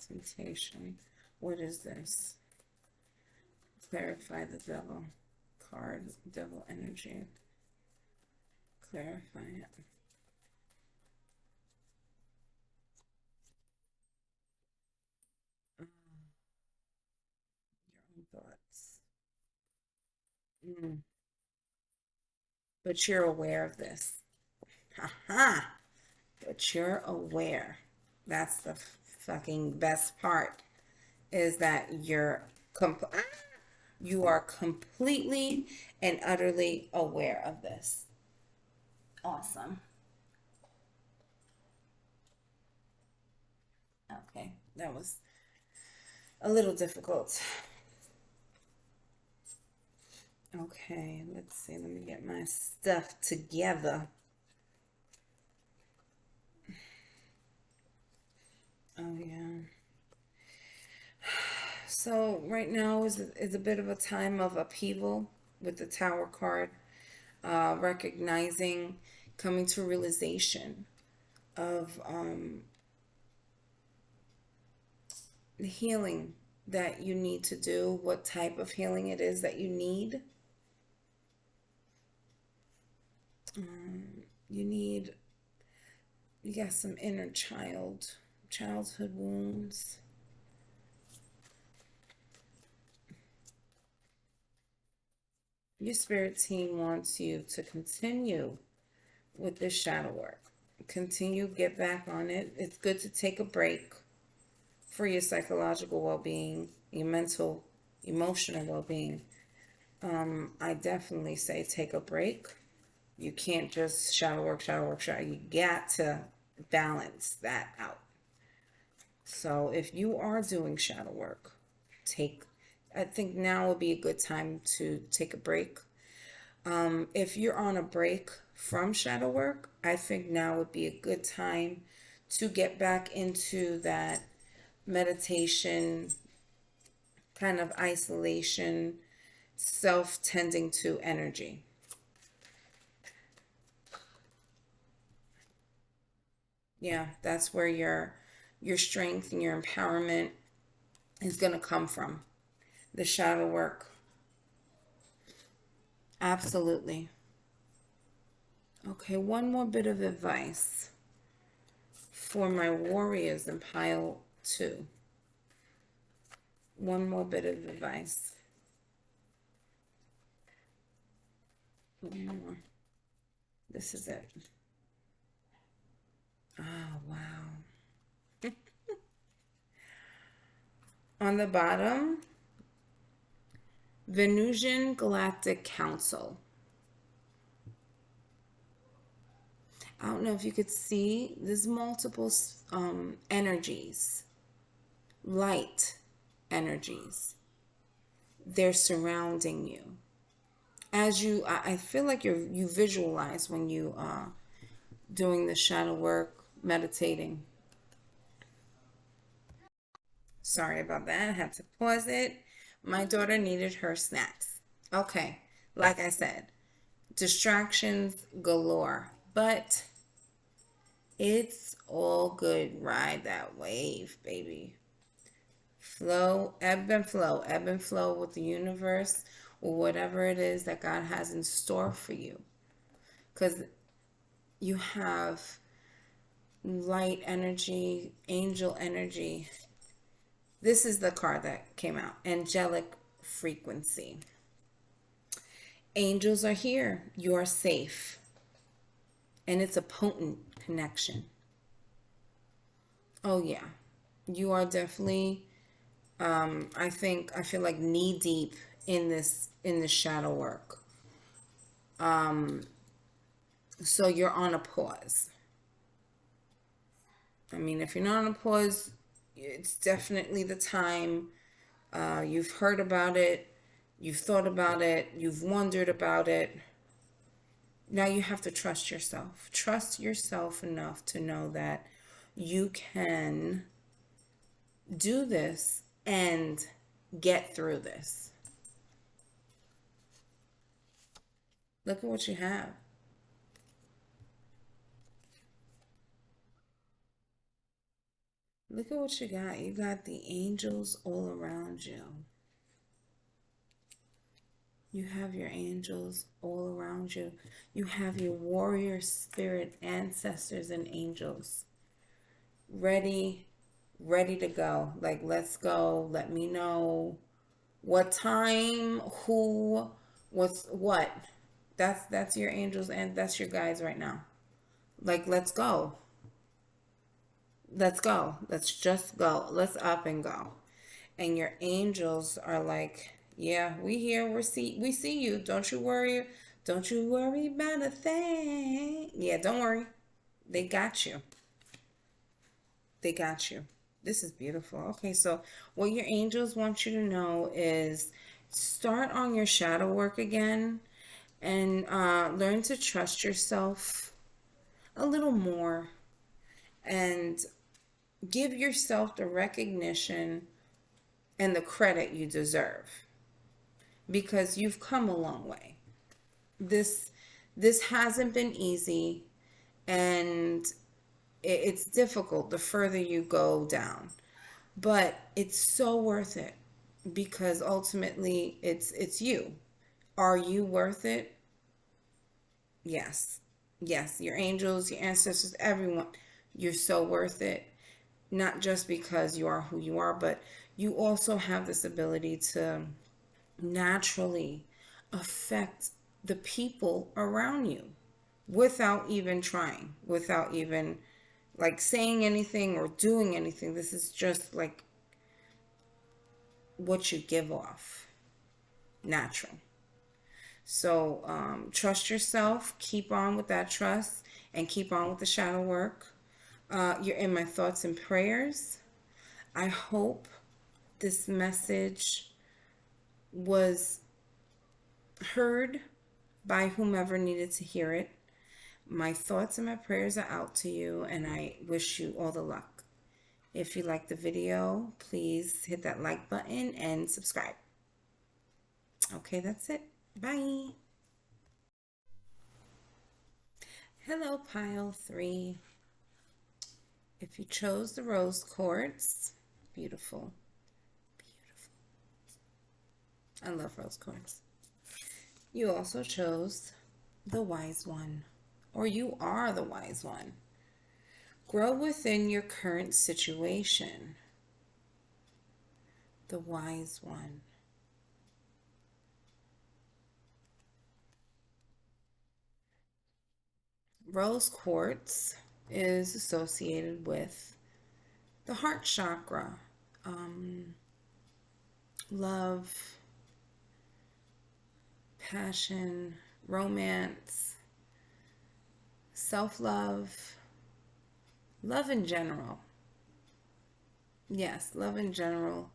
[SPEAKER 1] temptation? What is this? Clarify the devil card, devil energy. Clarify it. Your own thoughts. Mm. But you're aware of this. Haha. But you're aware. That's the fucking best part. Is that you are completely and utterly aware of this. Awesome. Okay, that was a little difficult. Okay, let's see. Let me get my stuff together. Oh, yeah. So, right now is a bit of a time of upheaval with the Tower card, recognizing, coming to realization of the healing that you need to do, what type of healing it is that you need. You need, you got some inner childhood wounds. Your spirit team wants you to continue with this shadow work. Continue, get back on it. It's good to take a break for your psychological well-being, your mental, emotional well-being. I definitely say take a break. You can't just shadow work, shadow work, shadow. You got to balance that out. So if you are doing shadow work, take, I think now would be a good time to take a break. If you're on a break from shadow work, I think now would be a good time to get back into that meditation, kind of isolation, self tending to energy. Yeah, that's where your strength and your empowerment is going to come from. The shadow work. Absolutely. Okay, one more bit of advice for my warriors in pile 2. One more bit of advice. One more. This is it. Oh, wow. On the bottom, Venusian Galactic Council. I don't know if you could see, there's multiple energies, light energies. They're surrounding you. As you, I feel like you visualize when you are doing the shadow work, meditating. Sorry about that. I had to pause it. My daughter needed her snacks. Okay, like I said, distractions galore, but it's all good. Ride that wave, baby. Flow, ebb and flow with the universe or whatever it is that God has in store for you. Because you have light energy, angel energy. This is the card that came out, angelic frequency. Angels are here. You are safe. And it's a potent connection. Oh, yeah. You are definitely, I feel like knee deep in the shadow work. So you're on a pause. I mean, if you're not on a pause, it's definitely the time. You've heard about it, you've thought about it, you've wondered about it. Now you have to trust yourself. Trust yourself enough to know that you can do this and get through this. Look at what you have. Look at what you got. You got the angels all around you. You have your angels all around you. You have your warrior spirit ancestors and angels ready, ready to go. Like, let's go. Let me know what time, who, what's what. That's your angels and that's your guides right now. Like, let's go. Let's go. Let's just go. Let's up and go. And your angels are like, yeah, we here. We see you. Don't you worry. Don't you worry about a thing. Yeah, don't worry. They got you. They got you. This is beautiful. Okay, so what your angels want you to know is start on your shadow work again and learn to trust yourself a little more and give yourself the recognition and the credit you deserve because you've come a long way. This this hasn't been easy and it's difficult the further you go down, but it's so worth it. because ultimately it's you. Are you worth it? Yes. Yes, your angels, your ancestors, everyone. You're so worth it. Not just because you are who you are, but you also have this ability to naturally affect the people around you without even trying, without even like saying anything or doing anything. This is just like what you give off, natural. So trust yourself, keep on with that trust, and keep on with the shadow work. You're in my thoughts and prayers. I hope this message was heard by whomever needed to hear it. My thoughts and my prayers are out to you, and I wish you all the luck. If you like the video, please hit that like button and subscribe. Okay, that's it. Bye. Hello, pile 3. If you chose the rose quartz, beautiful, beautiful. I love rose quartz. You also chose the wise one, or you are the wise one. Grow within your current situation. The wise one. Rose quartz is associated with the heart chakra, love, passion, romance, self-love, love in general. Yes, love in general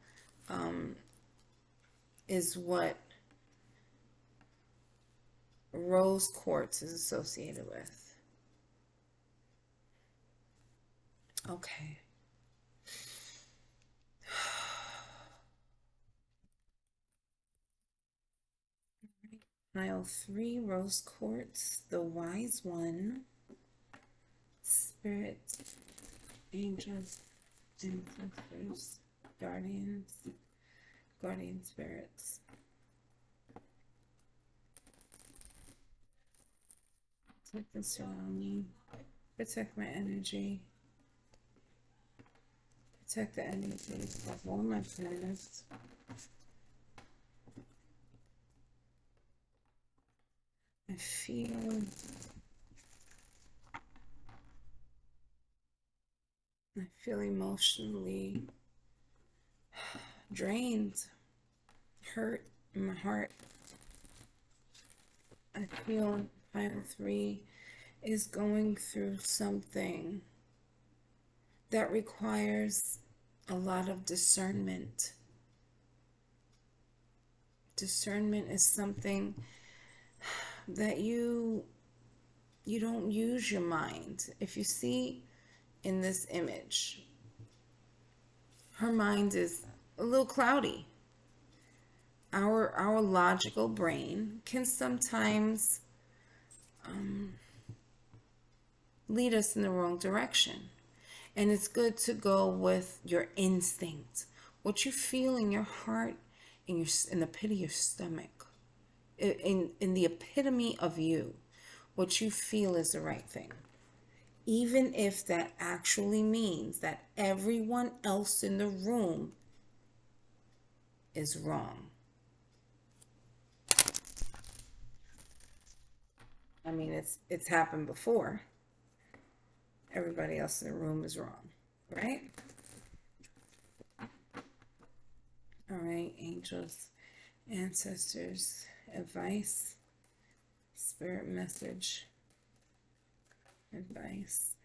[SPEAKER 1] is what rose quartz is associated with. Okay. Pile 3, rose quartz, the wise one, spirit, angels, ancestors, guardians, guardian spirits. Protect and surround me. Protect my energy. Protect the energies of all my planets. I feel emotionally drained, hurt in my heart. I feel pile 3 is going through something that requires a lot of discernment. Discernment is something that you don't use your mind. If you see in this image, her mind is a little cloudy. Our logical brain can sometimes lead us in the wrong direction. And it's good to go with your instinct, what you feel in your heart, in the pit of your stomach, in the epitome of you, what you feel is the right thing. Even if that actually means that everyone else in the room is wrong. I mean, it's happened before. Everybody else in the room is wrong, right? All right, angels, ancestors, advice, spirit message, advice,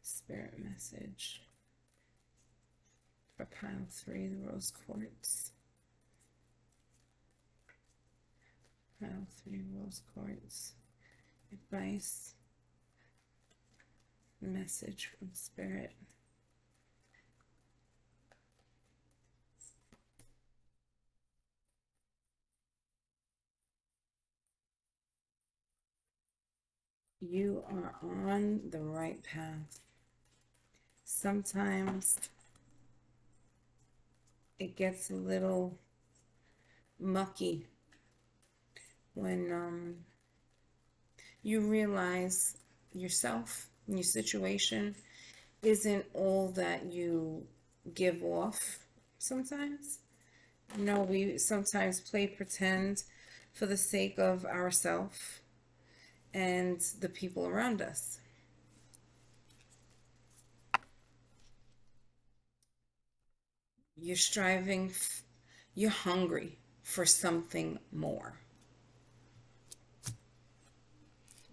[SPEAKER 1] spirit message for pile 3, the rose quartz. Pile 3, rose quartz, advice, message from spirit. You are on the right path. Sometimes it gets a little mucky when you realize yourself and your situation isn't all that you give off sometimes. You know, we sometimes play pretend for the sake of ourselves and the people around us. You're striving, you're hungry for something more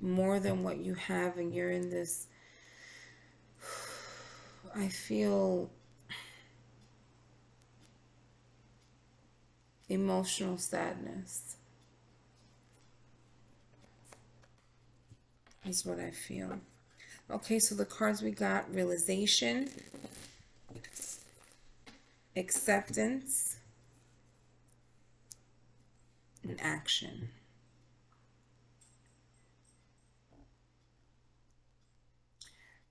[SPEAKER 1] than what you have, and you're in this, I feel, emotional sadness is what I feel. Okay, so the cards we got: realization, acceptance, and action.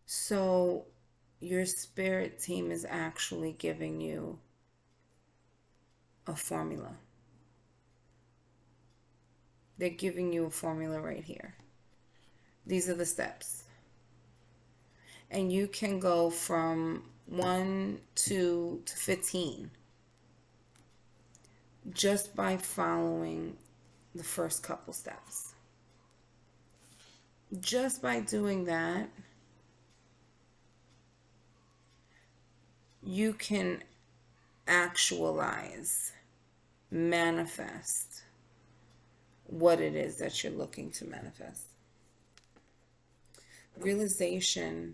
[SPEAKER 1] So your spirit team is actually giving you a formula. They're giving you a formula right here. These are the steps. And you can go from 1, 2 to 15 just by following the first couple steps. Just by doing that, you can actualize, manifest what it is that you're looking to manifest. Realization,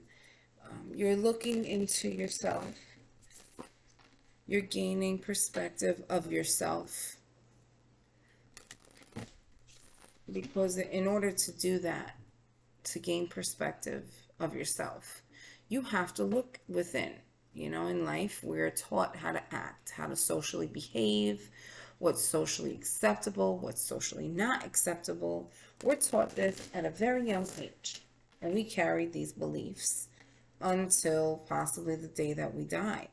[SPEAKER 1] you're looking into yourself. You're gaining perspective of yourself. Because in order to do that, to gain perspective of yourself, you have to look within. You know, in life, we're taught how to act, how to socially behave, what's socially acceptable, what's socially not acceptable. We're taught this at a very young age, and we carry these beliefs until possibly the day that we die.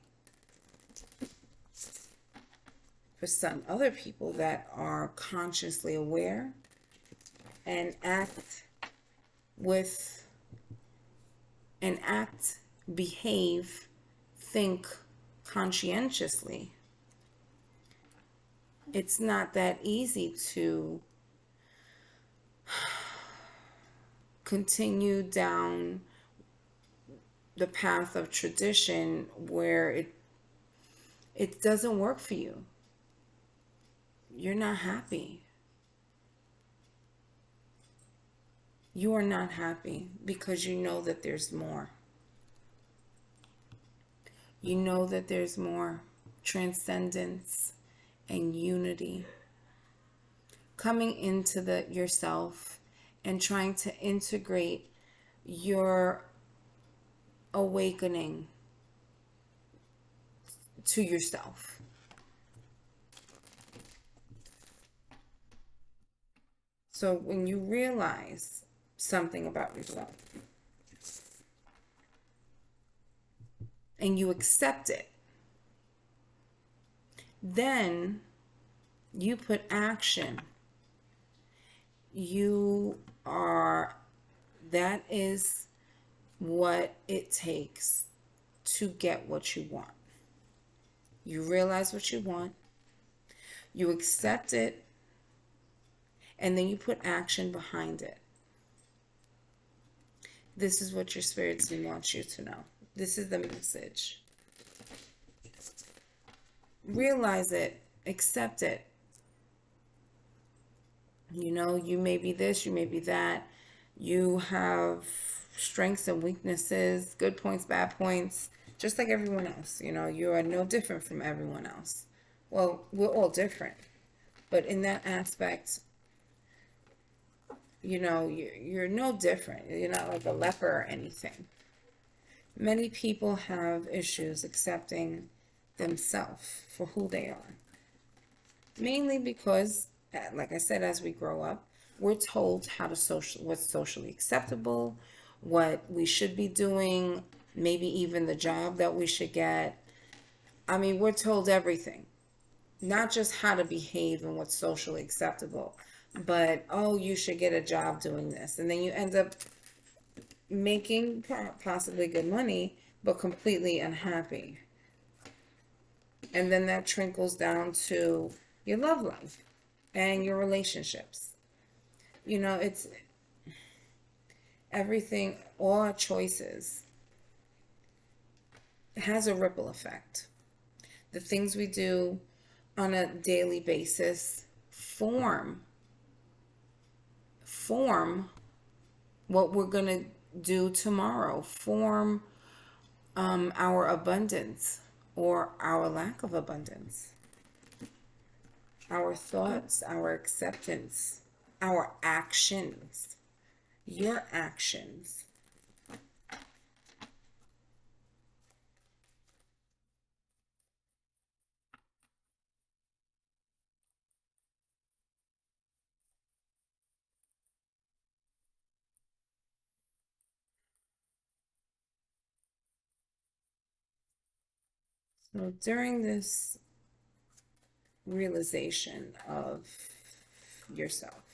[SPEAKER 1] For some other people that are consciously aware and with act, behave, think conscientiously, it's not that easy to continue down the path of tradition where it doesn't work for you. You're not happy. You are not happy because you know that there's more. You know that there's more transcendence and unity coming into yourself and trying to integrate your awakening to yourself. So when you realize something about yourself and you accept it, then you put action. That is what it takes to get what you want. You realize what you want, you accept it, and then you put action behind it. This is what your spirit team wants you to know. This is the message. Realize it, accept it. You know, you may be this, you may be that. You have strengths and weaknesses, good points, bad points, just like everyone else. You know, you are no different from everyone else. Well, we're all different. But in that aspect, you know, you're no different. You're not like a leper or anything. Many people have issues accepting themselves for who they are. Mainly because, like I said, as we grow up, we're told what's socially acceptable, what we should be doing, maybe even the job that we should get. I mean, we're told everything, not just how to behave and what's socially acceptable, but oh, you should get a job doing this. And then you end up making possibly good money, but completely unhappy. And then that trickles down to your love life and your relationships. You know, it's everything, all our choices has a ripple effect. The things we do on a daily basis form what we're going to do tomorrow, form our abundance or our lack of abundance, our thoughts, our acceptance, our actions, your actions. So during this realization of yourself,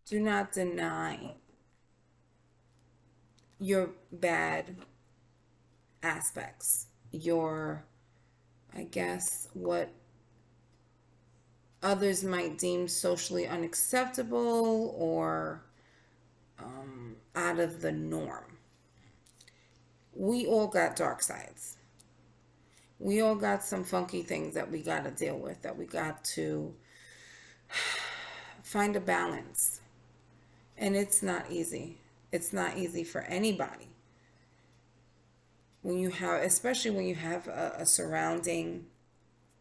[SPEAKER 1] do not deny your bad aspects, your, I guess, what others might deem socially unacceptable or out of the norm. We all got dark sides. We all got some funky things that we got to deal with, that we got to find a balance. And it's not easy. It's not easy for anybody. When you have, especially when you have a surrounding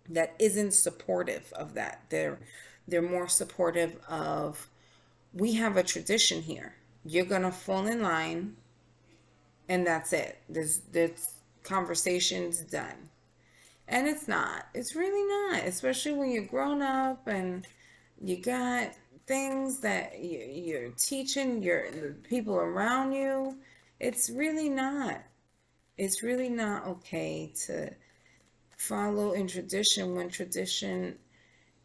[SPEAKER 1] that isn't supportive of that. They're more supportive of, we have a tradition here. You're gonna fall in line and that's it. There's conversations done. And it's not. It's really not. Especially when you're grown up and you got things that you're teaching your people around you. It's really not. It's really not okay to follow in tradition when tradition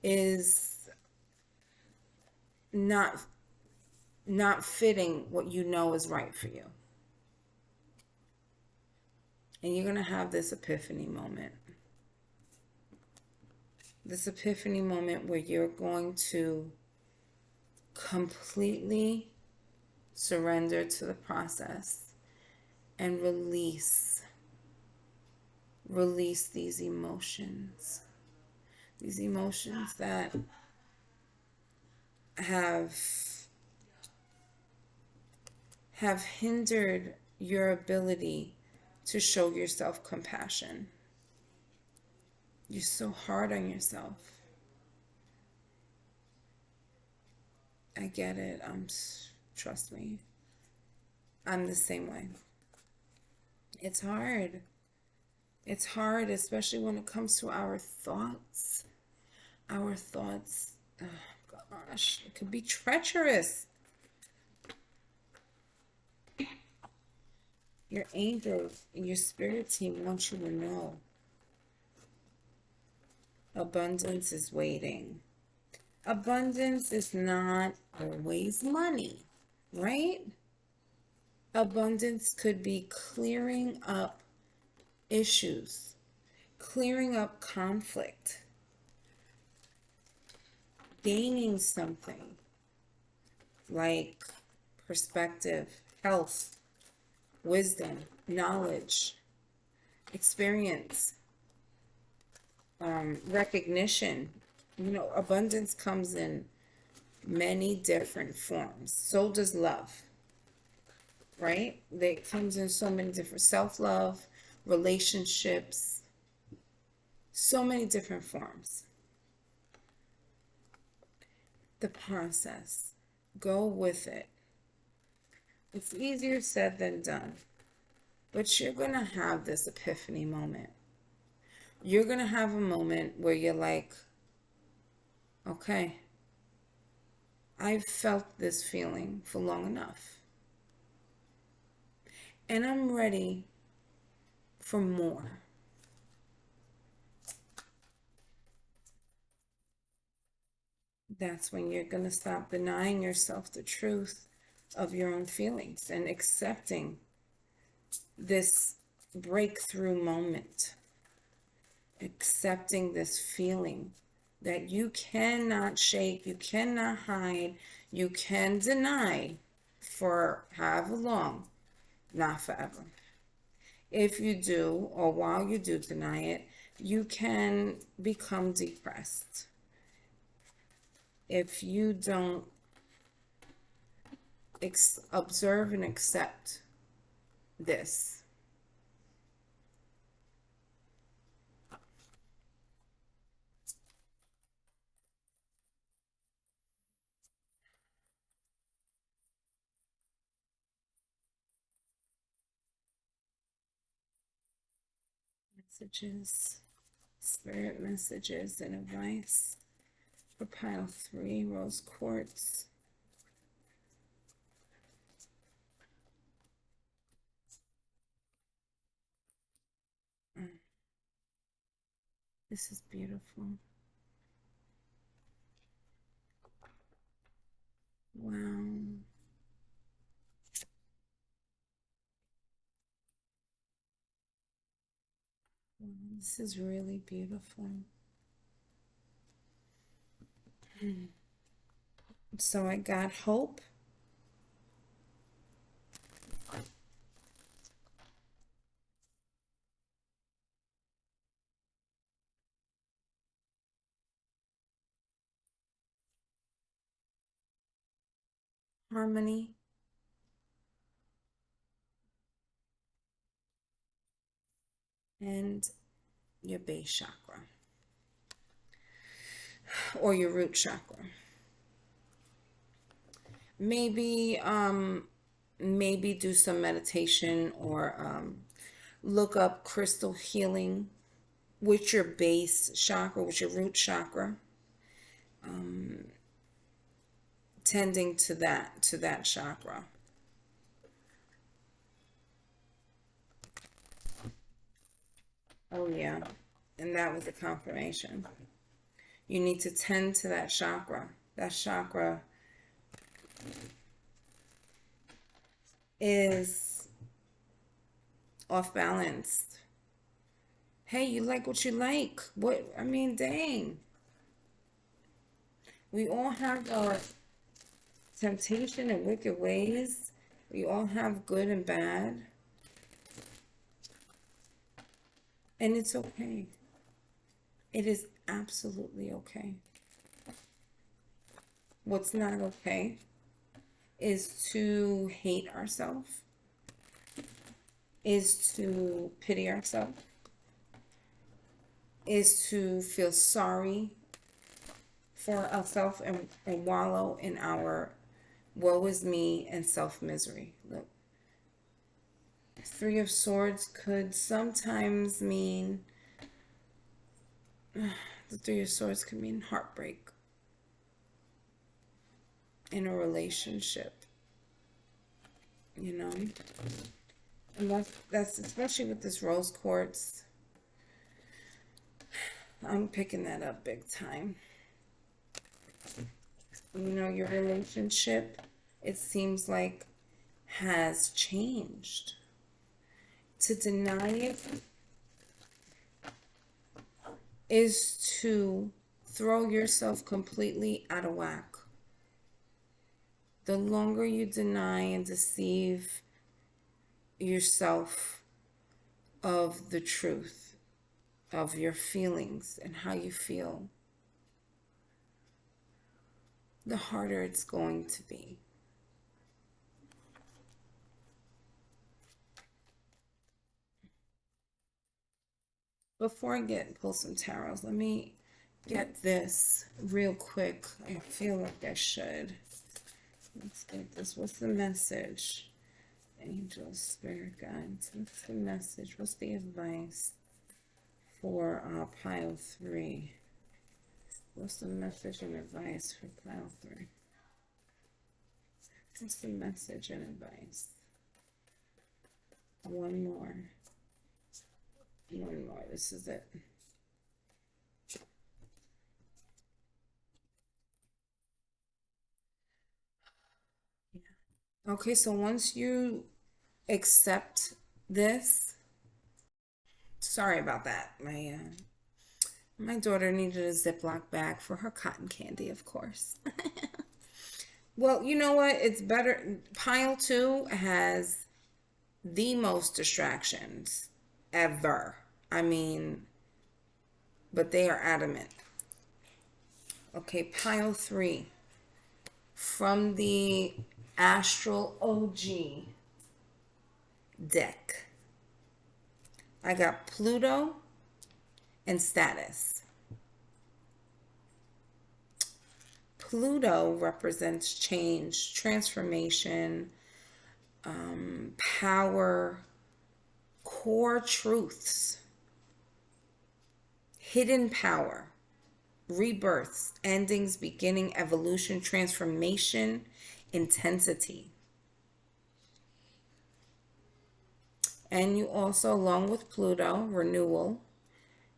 [SPEAKER 1] is not not fitting what you know is right for you. And you're going to have this epiphany moment. This epiphany moment where you're going to completely surrender to the process and release these emotions. These emotions that have hindered your ability to show yourself compassion. You're so hard on yourself. I get it. Trust me. I'm the same way. It's hard. It's hard, especially when it comes to our thoughts. Our thoughts, oh gosh, it could be treacherous. Your angels and your spirit team want you to know abundance is waiting. Abundance is not always money, right? Abundance could be clearing up issues, clearing up conflict, gaining something like perspective, health, wisdom, knowledge, experience, recognition. You know, abundance comes in many different forms. So does love, right? It comes in so many different, self-love, relationships, so many different forms. The process, go with it. It's easier said than done, but you're going to have this epiphany moment. You're going to have a moment where you're like, okay, I've felt this feeling for long enough. And I'm ready for more. That's when you're going to stop denying yourself the truth of your own feelings and accepting this breakthrough moment, accepting this feeling that you cannot shake, you cannot hide, you can deny for however long, not forever. If you do, or while you do deny it, you can become depressed. If you don't observe and accept this. Messages, spirit messages and advice for pile 3, rose quartz. This is beautiful. Wow. This is really beautiful. So I got hope, harmony, and your base chakra or your root chakra. Maybe maybe do some meditation or look up crystal healing with your base chakra, with your root chakra, tending to that chakra. Oh yeah, and that was a confirmation. You need to tend to that chakra. That chakra is off balance. Hey, you like what you like. What, I mean, dang. We all have our temptation and wicked ways. We all have good and bad. And it's okay. It is absolutely okay. What's not okay is to hate ourselves, is to pity ourselves, is to feel sorry for ourselves and wallow in our woe is me and self-misery. Look, 3 of Swords could sometimes mean, the 3 of Swords could mean heartbreak in a relationship, you know? And that's especially with this rose quartz. I'm picking that up big time. You know, your relationship, it seems like, has changed. To deny it is to throw yourself completely out of whack. The longer you deny and deceive yourself of the truth of your feelings and how you feel, the harder it's going to be. Before I pull some tarots, let me get this real quick. I feel like I should. Let's get this. What's the message? Angels, spirit guides. What's the message? What's the advice for pile 3? What's the message and advice for pile 3? What's the message and advice? One more. One more. This is it. Okay, so once you accept this, sorry about that. My daughter needed a Ziploc bag for her cotton candy, of course. Well, you know what? It's better. Pile two has the most distractions ever. I mean, but they are adamant. Okay, pile three from the Astral OG deck. I got Pluto and Status. Pluto represents change, transformation, power, core truths, hidden power, rebirths, endings, beginning, evolution, transformation, intensity. And you also, along with Pluto, renewal,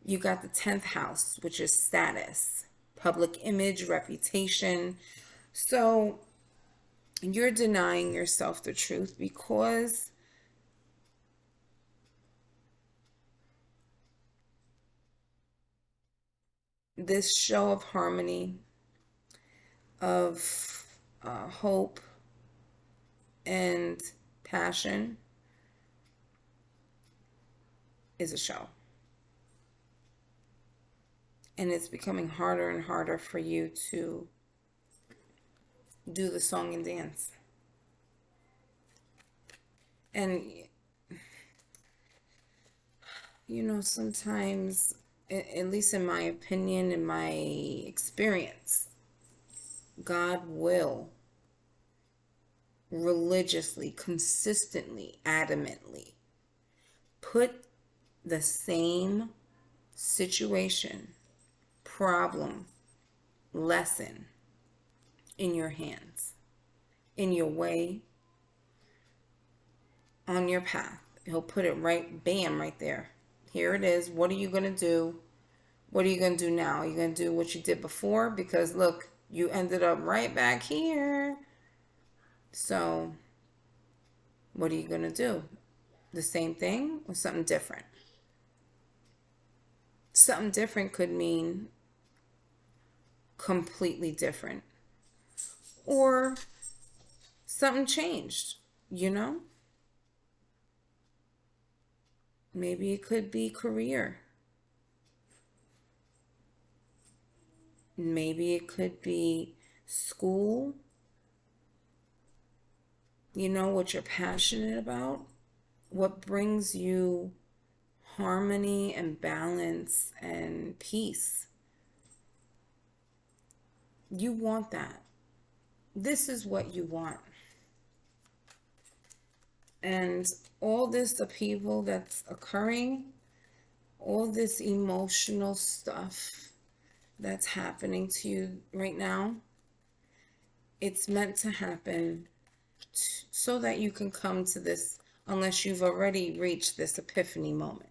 [SPEAKER 1] you got the 10th house, which is status, public image, reputation. So you're denying yourself the truth because this show of harmony, of hope, and passion is a show. And it's becoming harder and harder for you to do the song and dance. And, you know, sometimes, at least in my opinion, in my experience, God will religiously, consistently, adamantly put the same situation, problem, lesson in your hands, in your way, on your path. He'll put it right, bam, right there. Here it is. What are you going to do? What are you going to do now? Are you going to do what you did before? Because look, you ended up right back here. So, what are you going to do? The same thing or something different? Something different could mean completely different. Or something changed, you know? Maybe it could be career. Maybe it could be school. You know what you're passionate about? What brings you harmony and balance and peace? You want that. This is what you want. And all this upheaval that's occurring, all this emotional stuff that's happening to you right now, it's meant to happen so that you can come to this, unless you've already reached this epiphany moment,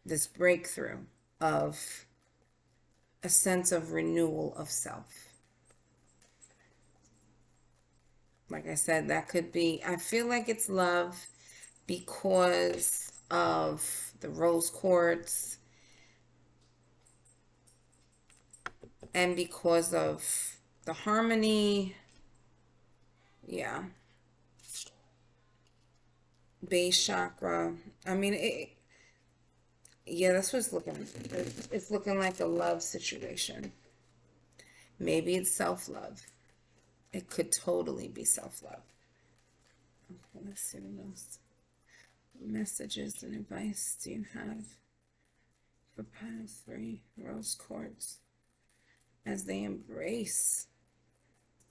[SPEAKER 1] this breakthrough of a sense of renewal of self. Like I said, that could be, I feel like it's love because of the rose quartz and because of the harmony. Yeah. Base chakra. I mean, yeah, that's what it's looking. It's looking like a love situation. Maybe it's self-love. It could totally be self-love. Okay, let's see what else. What messages and advice do you have for pile three, rose quartz, as they embrace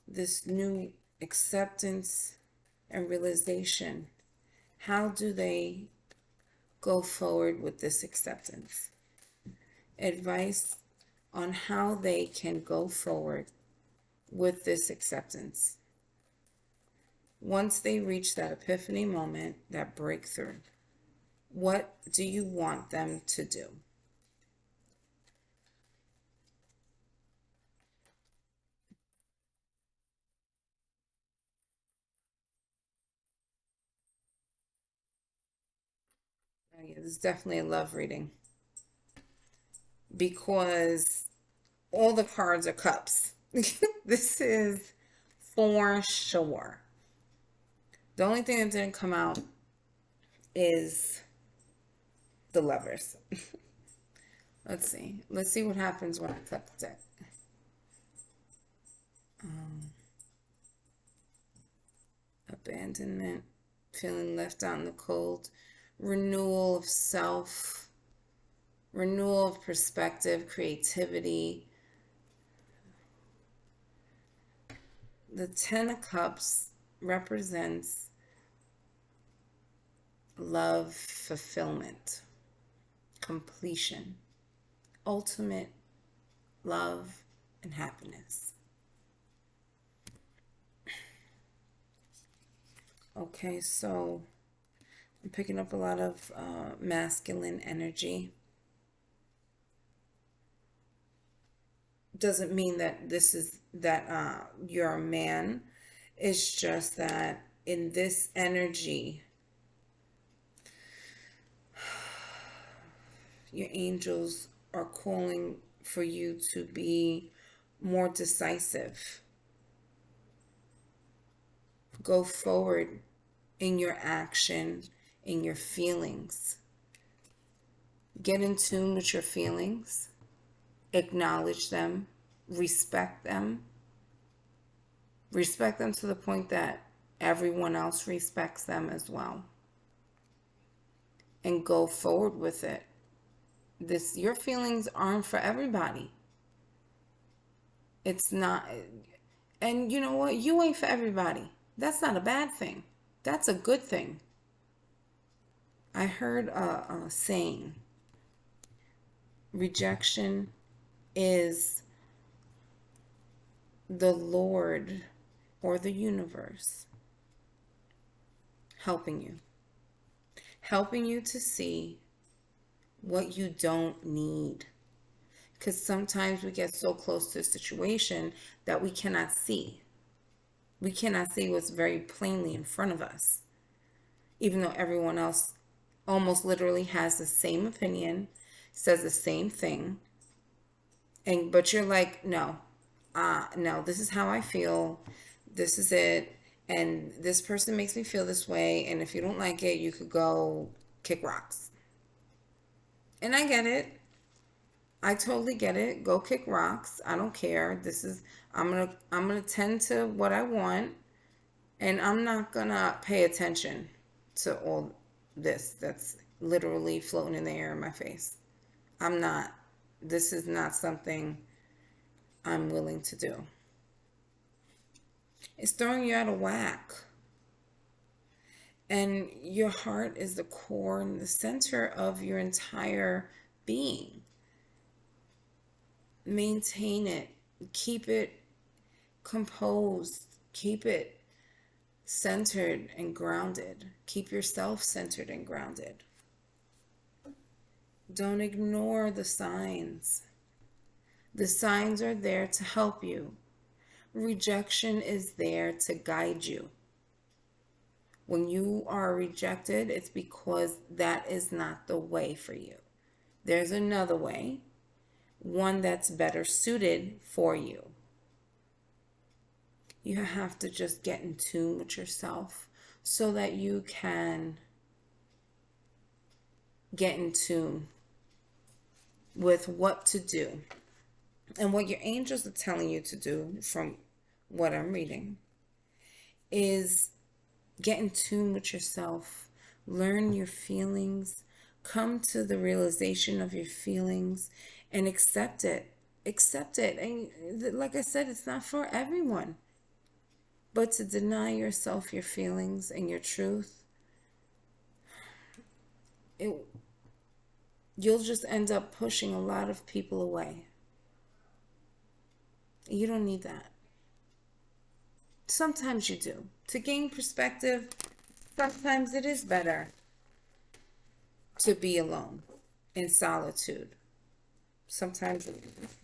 [SPEAKER 1] this new acceptance and realization? How do they go forward with this acceptance? Advice on how they can go forward with this acceptance once they reach that epiphany moment, that breakthrough. What do you want them to do? Oh, yeah, this is definitely a love reading because all the cards are cups. This is for sure. The only thing that didn't come out is the lovers. Let's see. Let's see what happens when I cut the deck. Um, Abandonment, feeling left out in the cold, renewal of self, renewal of perspective, creativity. The Ten of Cups represents love, fulfillment, completion, ultimate love, and happiness. Okay, so I'm picking up a lot of masculine energy. Doesn't mean that this is that you're a man. It's just that in this energy, your angels are calling for you to be more decisive. Go forward in your action, in your feelings. Get in tune with your feelings. Acknowledge them. Respect them. Respect them to the point that everyone else respects them as well. And go forward with it. Your feelings aren't for everybody. It's not. And you know what? You ain't for everybody. That's not a bad thing. That's a good thing. I heard a saying, rejection is the Lord or the universe helping you to see what you don't need. Because sometimes we get so close to a situation that we cannot see. We cannot see what's very plainly in front of us, even though everyone else almost literally has the same opinion, says the same thing, but you're like, no, no, this is how I feel, this is it, and this person makes me feel this way, and if you don't like it, you could go kick rocks. And I get it. I totally get it. Go kick rocks. I don't care. I'm gonna tend to what I want, and I'm not gonna pay attention to all this that's literally floating in the air in my face. I'm not. This is not something I'm willing to do. It's throwing you out of whack. And your heart is the core and the center of your entire being. Maintain it. Keep it composed. Keep it centered and grounded. Keep yourself centered and grounded. Don't ignore the signs. The signs are there to help you. Rejection is there to guide you. When you are rejected, it's because that is not the way for you. There's another way, one that's better suited for you. You have to just get in tune with yourself so that you can get in tune with what to do. And what your angels are telling you to do, from what I'm reading, is get in tune with yourself, learn your feelings, come to the realization of your feelings, and accept it. Accept it. And like I said, it's not for everyone. But to deny yourself your feelings and your truth, you'll just end up pushing a lot of people away. You don't need that. Sometimes you do. To gain perspective, sometimes it is better to be alone in solitude. Sometimes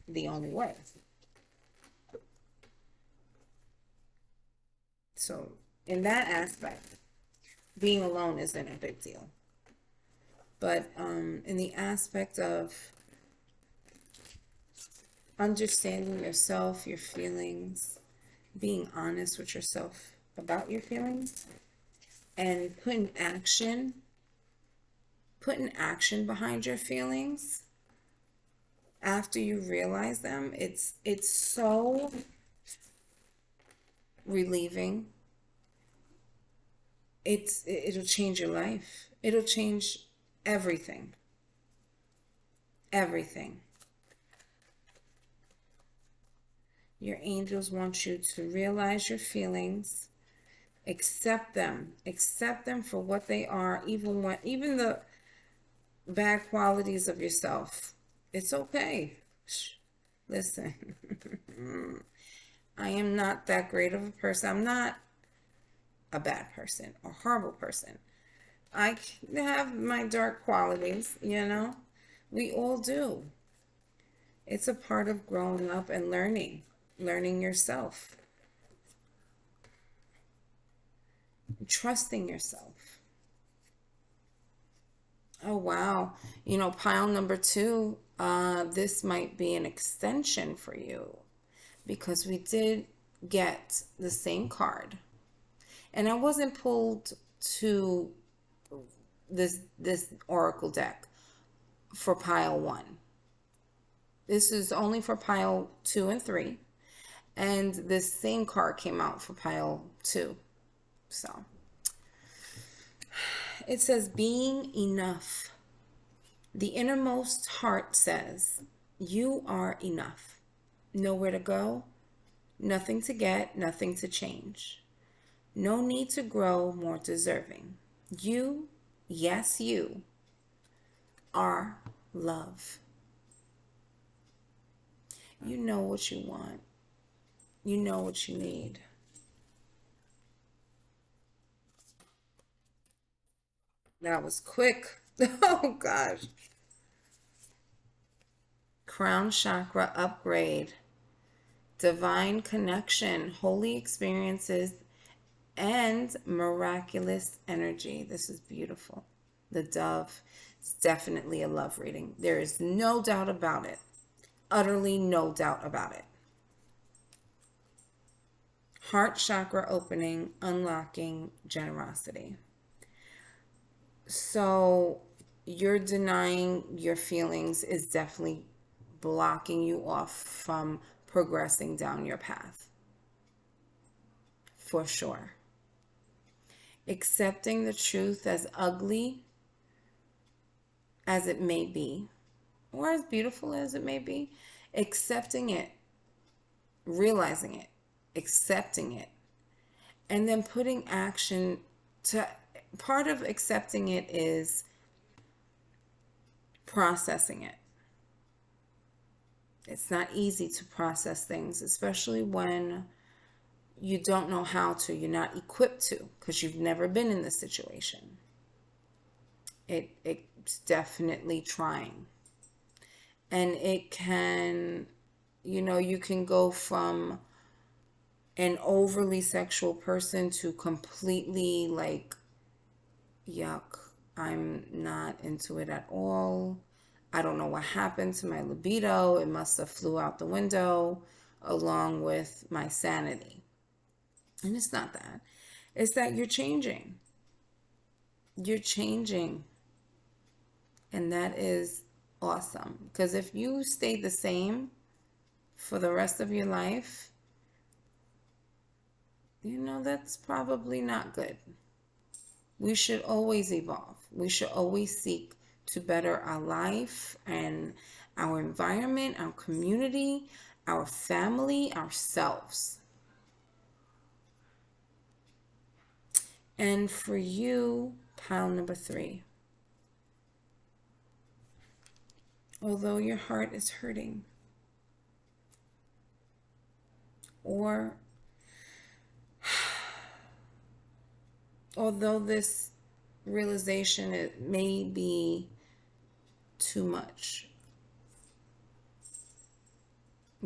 [SPEAKER 1] the only way. So, in that aspect, being alone isn't a big deal. But in the aspect of understanding yourself, your feelings, being honest with yourself about your feelings, and putting action behind your feelings after you realize them, it's so relieving. It'll change your life. It'll change everything. Everything. Your angels want you to realize your feelings, accept them for what they are, even the bad qualities of yourself. It's okay. Shh. Listen, I am not that great of a person. I'm not a bad person or horrible person. I have my dark qualities, you know? We all do. It's a part of growing up and learning yourself, trusting yourself. Oh, wow. You know, pile number two, this might be an extension for you because we did get the same card. And I wasn't pulled to this oracle deck for pile one. This is only for pile 2 and 3. And this same card came out for pile 2. So it says being enough. The innermost heart says, you are enough. Nowhere to go, nothing to get, nothing to change. No need to grow more deserving. You, yes, you are love. You know what you want. You know what you need. That was quick. Oh, gosh. Crown chakra upgrade. Divine connection, holy experiences, and miraculous energy. This is beautiful. The dove is definitely a love reading. There is no doubt about it. Utterly no doubt about it. Heart chakra opening, unlocking generosity. So you're denying your feelings is definitely blocking you off from progressing down your path. For sure. Accepting the truth as ugly as it may be, or as beautiful as it may be, accepting it, realizing it, accepting it, and then putting action to. Part of accepting it is processing it. It's not easy to process things, especially when you don't know how to, you're not equipped to, because you've never been in this situation. It's definitely trying. And it can, you can go from an overly sexual person to completely like, yuck, I'm not into it at all. I don't know what happened to my libido. It must have flew out the window along with my sanity. And it's not that. It's that you're changing. You're changing. And that is awesome. Because if you stay the same for the rest of your life, that's probably not good. We should always evolve. We should always seek to better our life and our environment, our community, our family, ourselves. And for you, pile number 3. Although your heart is hurting, or although this realization it may be too much.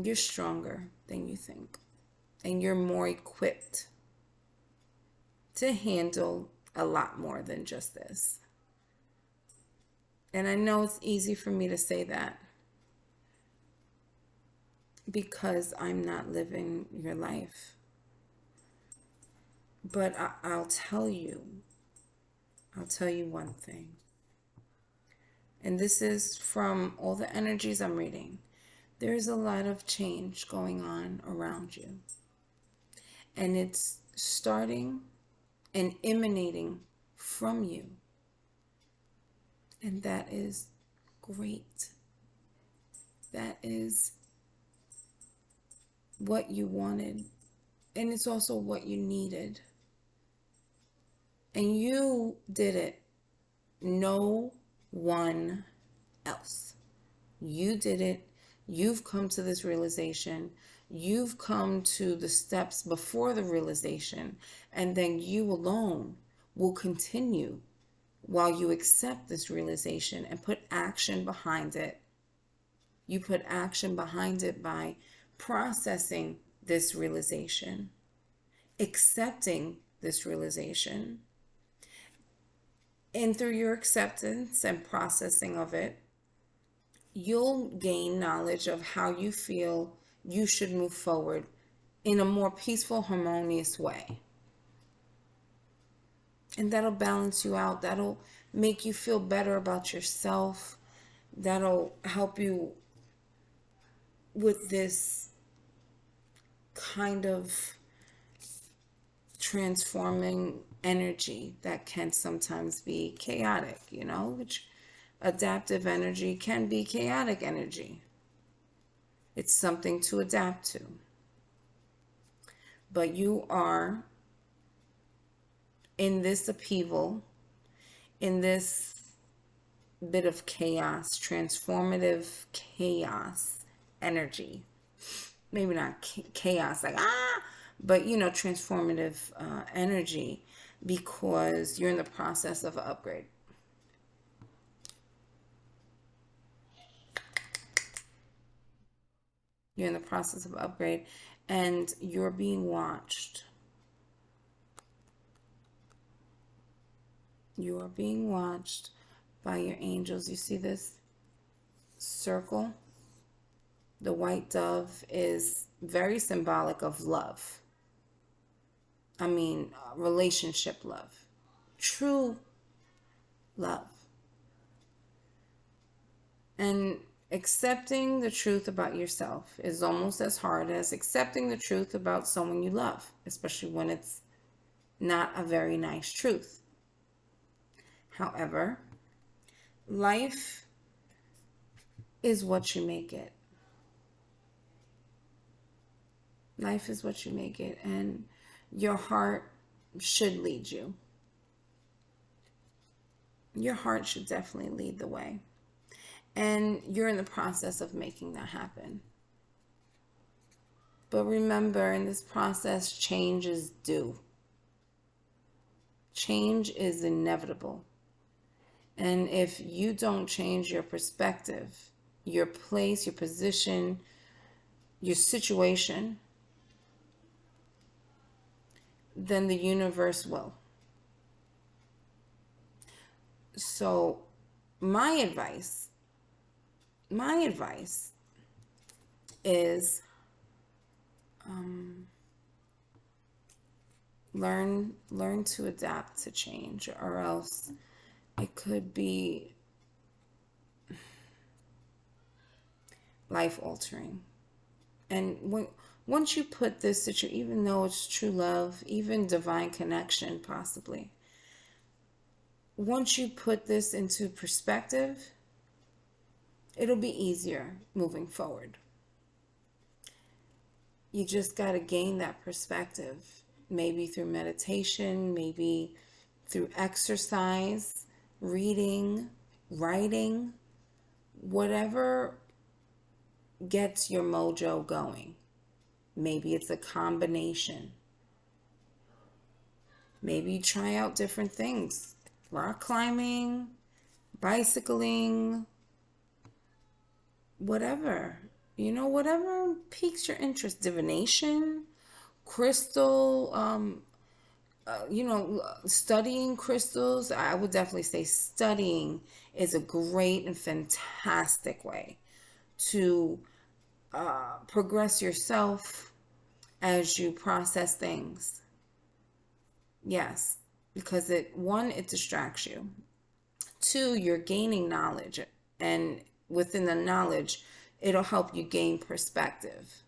[SPEAKER 1] You're stronger than you think, and you're more equipped to handle a lot more than just this. And I know it's easy for me to say that because I'm not living your life. But I'll tell you one thing. And this is from all the energies I'm reading. There's a lot of change going on around you. And it's starting and emanating from you. And that is great. That is what you wanted. And it's also what you needed. And you did it. No one else. You did it. You've come to this realization. You've come to the steps before the realization. And then you alone will continue while you accept this realization and put action behind it. You put action behind it by processing this realization, accepting this realization. And through your acceptance and processing of it, you'll gain knowledge of how you feel you should move forward in a more peaceful, harmonious way. And that'll balance you out. That'll make you feel better about yourself. That'll help you with this kind of transforming energy that can sometimes be chaotic, which adaptive energy can be chaotic energy. It's something to adapt to. But you are in this upheaval, in this bit of chaos, transformative chaos energy. Maybe not chaos, like, but, transformative energy, because you're in the process of an upgrade. You're in the process of an upgrade, and you're being watched. You are being watched by your angels. You see this circle? The white dove is very symbolic of love. I mean, relationship love. True love. And accepting the truth about yourself is almost as hard as accepting the truth about someone you love, especially when it's not a very nice truth. However, life is what you make it. Life is what you make it, and your heart should lead you. Your heart should definitely lead the way. And you're in the process of making that happen. But remember, in this process, change is due. Change is inevitable. And if you don't change your perspective, your place, your position, your situation, then the universe will. So my advice is learn to adapt to change, or else it could be life altering. And once you put this situation, even though it's true love, even divine connection possibly, once you put this into perspective, it'll be easier moving forward. You just got to gain that perspective, maybe through meditation, maybe through exercise, reading, writing, whatever gets your mojo going. Maybe it's a combination. Maybe you try out different things, rock climbing, bicycling, whatever. Whatever piques your interest. Divination, crystal, studying crystals. I would definitely say studying is a great and fantastic way to progress yourself as you process things. Yes, because it distracts you. Two, you're gaining knowledge, and within the knowledge, it'll help you gain perspective.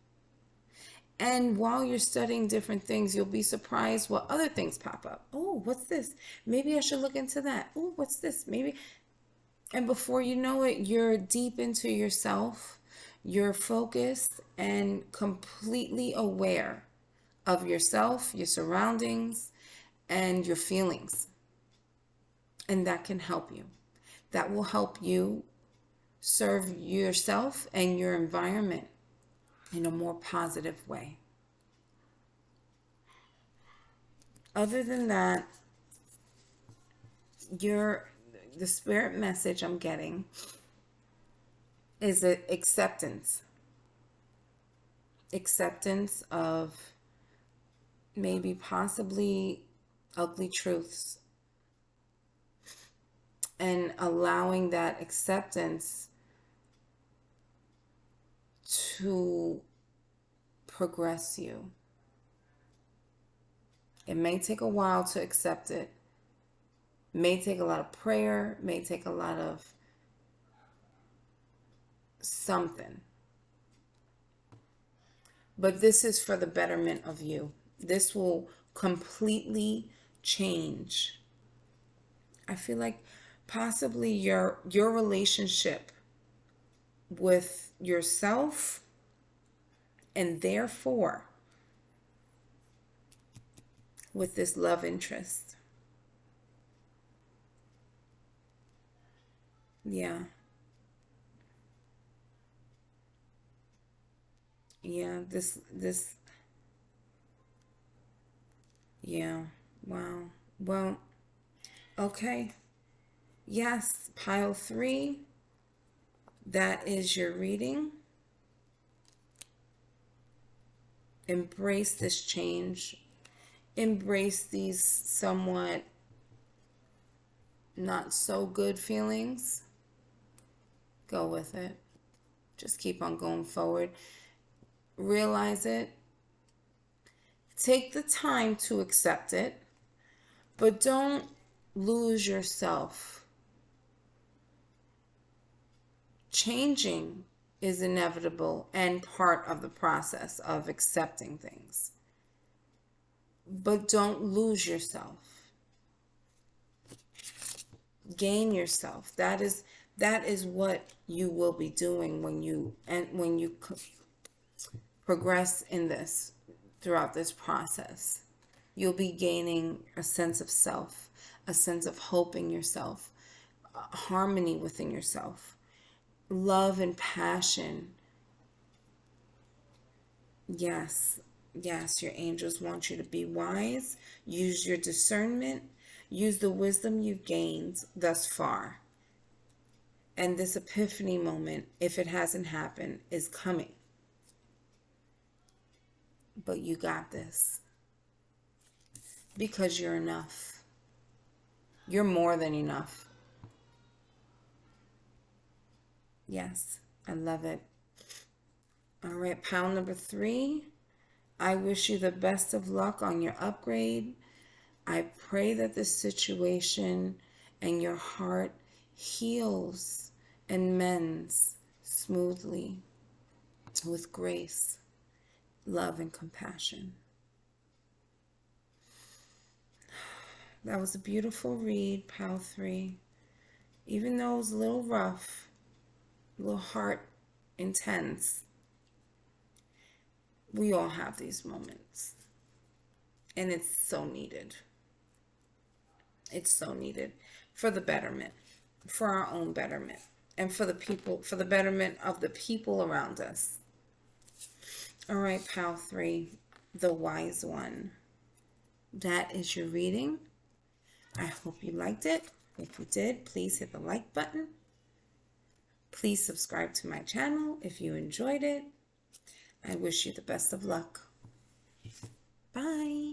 [SPEAKER 1] And while you're studying different things, you'll be surprised what other things pop up. Oh, what's this? Maybe I should look into that. Oh, what's this? Maybe. And before you know it, you're deep into yourself. You're focused and completely aware of yourself, your surroundings, and your feelings. And that can help you. That will help you serve yourself and your environment in a more positive way. Other than that, the spirit message I'm getting is acceptance. Acceptance of maybe possibly ugly truths, and allowing that acceptance to progress you. It may take a while to accept it. May take a lot of prayer, may take a lot of something. But this is for the betterment of you. This will completely change. I feel like possibly your relationship with yourself, and therefore with this love interest. Yeah. Yeah, yeah. Wow. Well, okay. Yes, pile 3. That is your reading. Embrace this change. Embrace these somewhat not so good feelings. Go with it. Just keep on going forward. Realize it. Take the time to accept it, but don't lose yourself. Changing is inevitable and part of the process of accepting things. But don't lose yourself. Gain yourself. That is what you will be doing when you progress in this throughout this process. You'll be gaining a sense of self, a sense of hope in yourself, harmony within yourself, love and passion. Yes, your angels want you to be wise. Use your discernment. Use the wisdom you've gained thus far. And this epiphany moment, if it hasn't happened, is coming. But you got this. Because you're enough. You're more than enough. Yes, I love it. All right, pile number 3. I wish you the best of luck on your upgrade. I pray that this situation and your heart heals and mends smoothly with grace, love, and compassion. That was a beautiful read, pile 3. Even though it was a little rough, a little heart intense, we all have these moments. And it's so needed. It's so needed for the betterment, for our own betterment, and for the people, for the betterment of the people around us. All right, pile 3, the wise one. That is your reading. I hope you liked it. If you did, please hit the like button. Please subscribe to my channel if you enjoyed it. I wish you the best of luck. Bye.